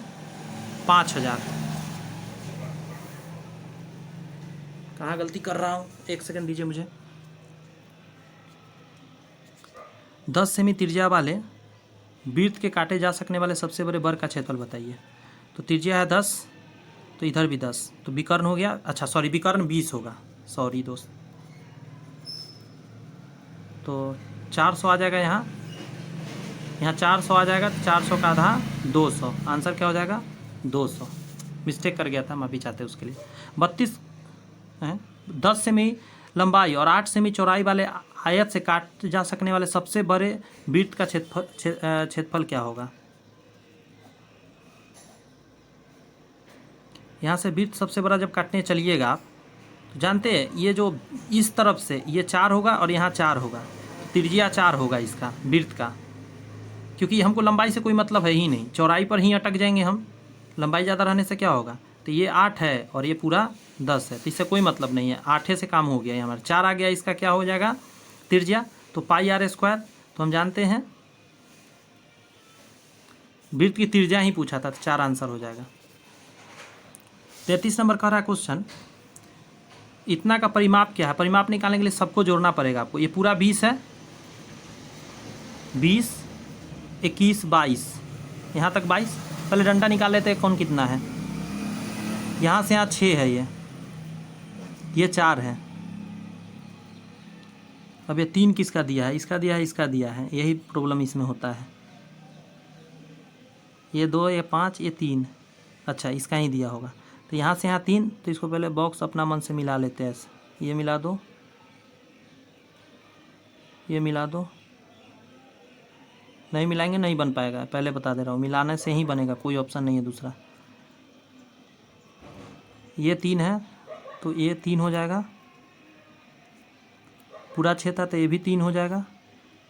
5000। कहाँ गलती कर रहा हूँ, 1 सेकंड दीजिए मुझे। 10 सेमी त्रिज्या वाले वृत्त के काटे जा सकने वाले सबसे बड़े वर्ग का क्षेत्रफल बताइए। तो त्रिज्या है 10, तो इधर भी 10, तो विकर्ण हो गया, अच्छा सॉरी विकर्ण 20 होगा, सॉरी दोस्त। तो 400 आ जाएगा, यहाँ 400 आ जाएगा, तो 400 का आधा 200, आंसर क्या हो जाएगा 200। मिस्टेक कर गया था, माफ़ी चाहते उसके लिए। 32 हैं 10 सेमी लंबाई और 8 सेमी चौड़ाई वाले आयत से काट जा सकने वाले सबसे बड़े वृत्त का क्षेत्रफल क्या होगा। यहाँ से वृत्त सबसे बड़ा जब काटने चलिएगा आप तो जानते हैं ये जो इस तरफ से ये 4 होगा और यहाँ 4 होगा, त्रिज्या 4 होगा इसका वृत्त का, क्योंकि हमको लंबाई से कोई मतलब है ही नहीं, चौड़ाई पर ही अटक जाएंगे हम, लंबाई ज़्यादा रहने से क्या होगा। तो ये 8 है और ये पूरा 10 है, तो इससे कोई मतलब नहीं है, 8 से काम हो गया, ये हमारा 4 आ गया, इसका क्या हो जाएगा त्रिज्या, तो πr²। तो हम जानते हैं वृत्त की त्रिज्या ही पूछा था, तो 4 आंसर हो जाएगा। 33 नंबर का रहा है क्वेश्चन, इतना का परिमाप क्या है। परिमाप निकालने के लिए सबको जोड़ना पड़ेगा आपको। ये पूरा 20 है, 20 21 22, यहाँ तक 22। पहले डंडा निकाल लेते हैं कौन कितना है। यहाँ से यहाँ 6 है, ये 4 है। अब ये 3 किसका दिया है, इसका दिया है, इसका दिया है, यही प्रॉब्लम इसमें होता है। ये 2, ये 5, ये 3, अच्छा इसका ही दिया होगा। तो यहाँ से यहाँ 3, तो इसको पहले बॉक्स अपना मन से मिला लेते हैं ऐसे, ये मिला दो, ये मिला दो, नहीं मिलाएंगे नहीं बन पाएगा, पहले बता दे रहा हूँ, मिलाने से ही बनेगा, कोई ऑप्शन नहीं है दूसरा। ये 3 है तो ये 3 हो जाएगा, पूरा 6 था तो ये भी 3 हो जाएगा,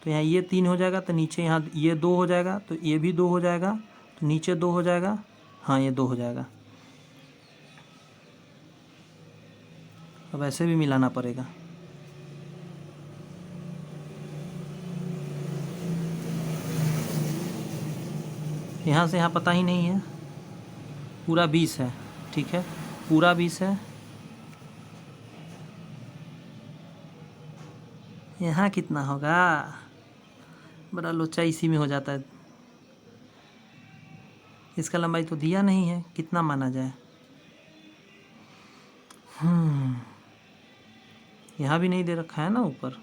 तो यहाँ ये 3 हो जाएगा, तो नीचे यहाँ ये 2 हो जाएगा, तो ये भी 2 हो जाएगा, तो नीचे 2 हो जाएगा, हाँ ये 2 हो जाएगा। अब ऐसे भी मिलाना पड़ेगा। यहाँ से यहाँ पता ही नहीं है, पूरा 20 है, ठीक है, पूरा 20 है। यहाँ कितना होगा, बड़ा लोचा इसी में हो जाता है। इसका लंबाई तो दिया नहीं है, कितना माना जाए। यहाँ भी नहीं दे रखा है ना ऊपर,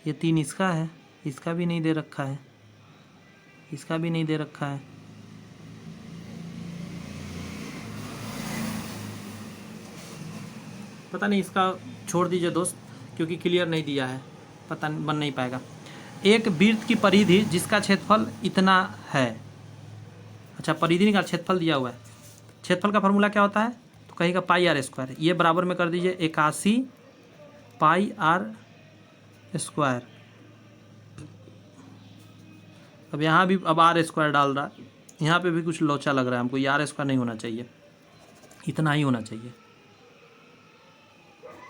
ये 3 इसका है, इसका भी नहीं दे रखा है, इसका भी नहीं दे रखा है। पता नहीं, इसका छोड़ दीजिए दोस्त, क्योंकि क्लियर नहीं दिया है, पता बन नहीं पाएगा। एक वृत्त की परिधि जिसका क्षेत्रफल इतना है। अच्छा, परिधि निकाल, क्षेत्रफल दिया हुआ है। क्षेत्रफल का फॉर्मूला क्या होता है, तो कहेगा पाई आर स्क्वायर। ये बराबर में कर दीजिए 81 पाई आर स्क्वायर। अब यहाँ भी अब आर स्क्वायर डाल रहा है, यहाँ पे भी कुछ लोचा लग रहा है हमको। ये आर स्क्वायर नहीं होना चाहिए, इतना ही होना चाहिए।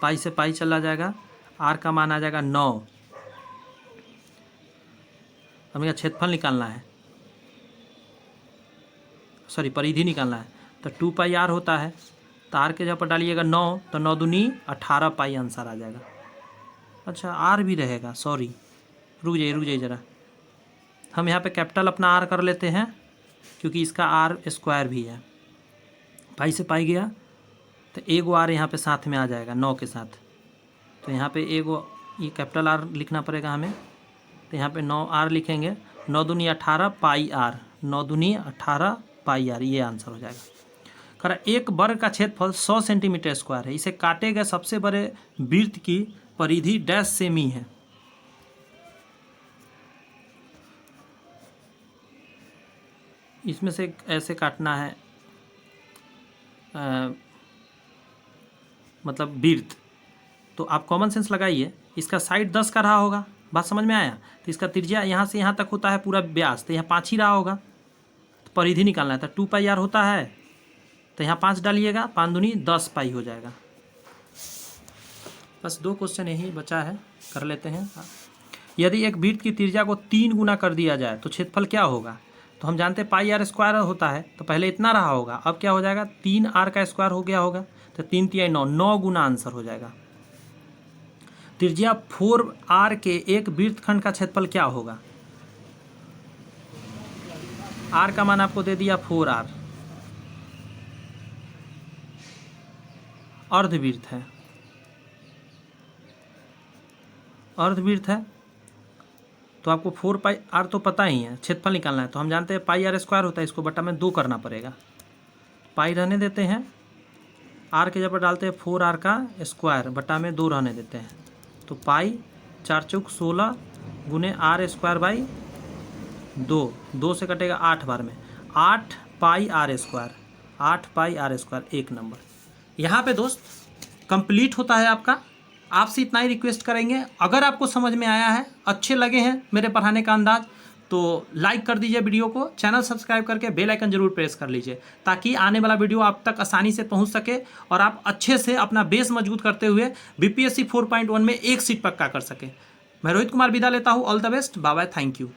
पाई से पाई चला जाएगा, आर का मान आ जाएगा 9। हमें क्षेत्रफल निकालना है, सॉरी परिधि निकालना है, तो 2 पाई आर होता है, तो आर के जगह पर डालिएगा 9, तो 9 दूनी 18 पाई आंसर आ जाएगा। अच्छा, आर भी रहेगा, सॉरी, रुक जाइए ज़रा। हम यहाँ पे कैपिटल अपना आर कर लेते हैं, क्योंकि इसका आर स्क्वायर भी है। पाई से पाई गया, तो एगो आर यहाँ पे साथ में आ जाएगा 9 के साथ, तो यहाँ पे एगो ये कैपिटल आर लिखना पड़ेगा हमें, तो यहाँ पे 9 आर लिखेंगे। 9 दूनी 18 पाई आर, 9 दूनी 18 पाई आर, ये आंसर हो जाएगा। करा एक वर्ग का क्षेत्रफल 100 सेंटीमीटर स्क्वायर है, इसे काटे गए सबसे बड़े वृत्त की परिधि डैश सेमी है। इसमें से ऐसे काटना है, मतलब वृत्त, तो आप कॉमन सेंस लगाइए। इसका साइड 10 का रहा होगा, बात समझ में आया। तो इसका त्रिज्या यहाँ से यहाँ तक होता है पूरा व्यास, तो यहाँ 5 ही रहा होगा, तो परिधि निकालना है, तो 2 पाई आर होता है, तो यहाँ 5 डालिएगा, 5 दूनी 10 पाई हो जाएगा। बस 2 क्वेश्चन यही बचा है, कर लेते हैं। यदि एक वृत्त की त्रिज्या को 3 गुना कर दिया जाए तो क्षेत्रफल क्या होगा, तो हम जानते हैं पाई आर स्क्वायर होता है, तो पहले इतना रहा होगा, अब क्या हो जाएगा, 3 आर का स्क्वायर हो गया होगा, तो 3 तिहाई 9, 9 गुना आंसर हो जाएगा। त्रिज्या 4 आर के एक वृत्तखंड का क्षेत्रफल क्या होगा। आर का मान आपको दे दिया 4 आर, अर्धवृत्त है, अर्धवृत्त है, तो आपको 4 पाई आर तो पता ही है, क्षेत्रफल निकालना है, तो हम जानते हैं पाई आर स्क्वायर होता है, इसको बटा में 2 करना पड़ेगा। पाई रहने देते हैं, आर के जगह पर डालते हैं 4 आर का स्क्वायर, बटा में 2 रहने देते हैं, तो पाई 4 चौक 16 गुने आर स्क्वायर बाई 2 से कटेगा 8 बार में, 8 pi r square, 8 pi r square, 1 number. यहाँ पे दोस्त कंप्लीट होता है आपका। आपसे इतना ही रिक्वेस्ट करेंगे, अगर आपको समझ में आया है, अच्छे लगे हैं मेरे पढ़ाने का अंदाज, तो लाइक कर दीजिए वीडियो को, चैनल सब्सक्राइब करके बेल आइकन जरूर प्रेस कर लीजिए, ताकि आने वाला वीडियो आप तक आसानी से पहुंच सके और आप अच्छे से अपना बेस मजबूत करते हुए बीपीएससी 4.1 में 1 सीट पक्का कर सके। मैं रोहित कुमार विदा लेता हूं। All the best, bye bye, thank you.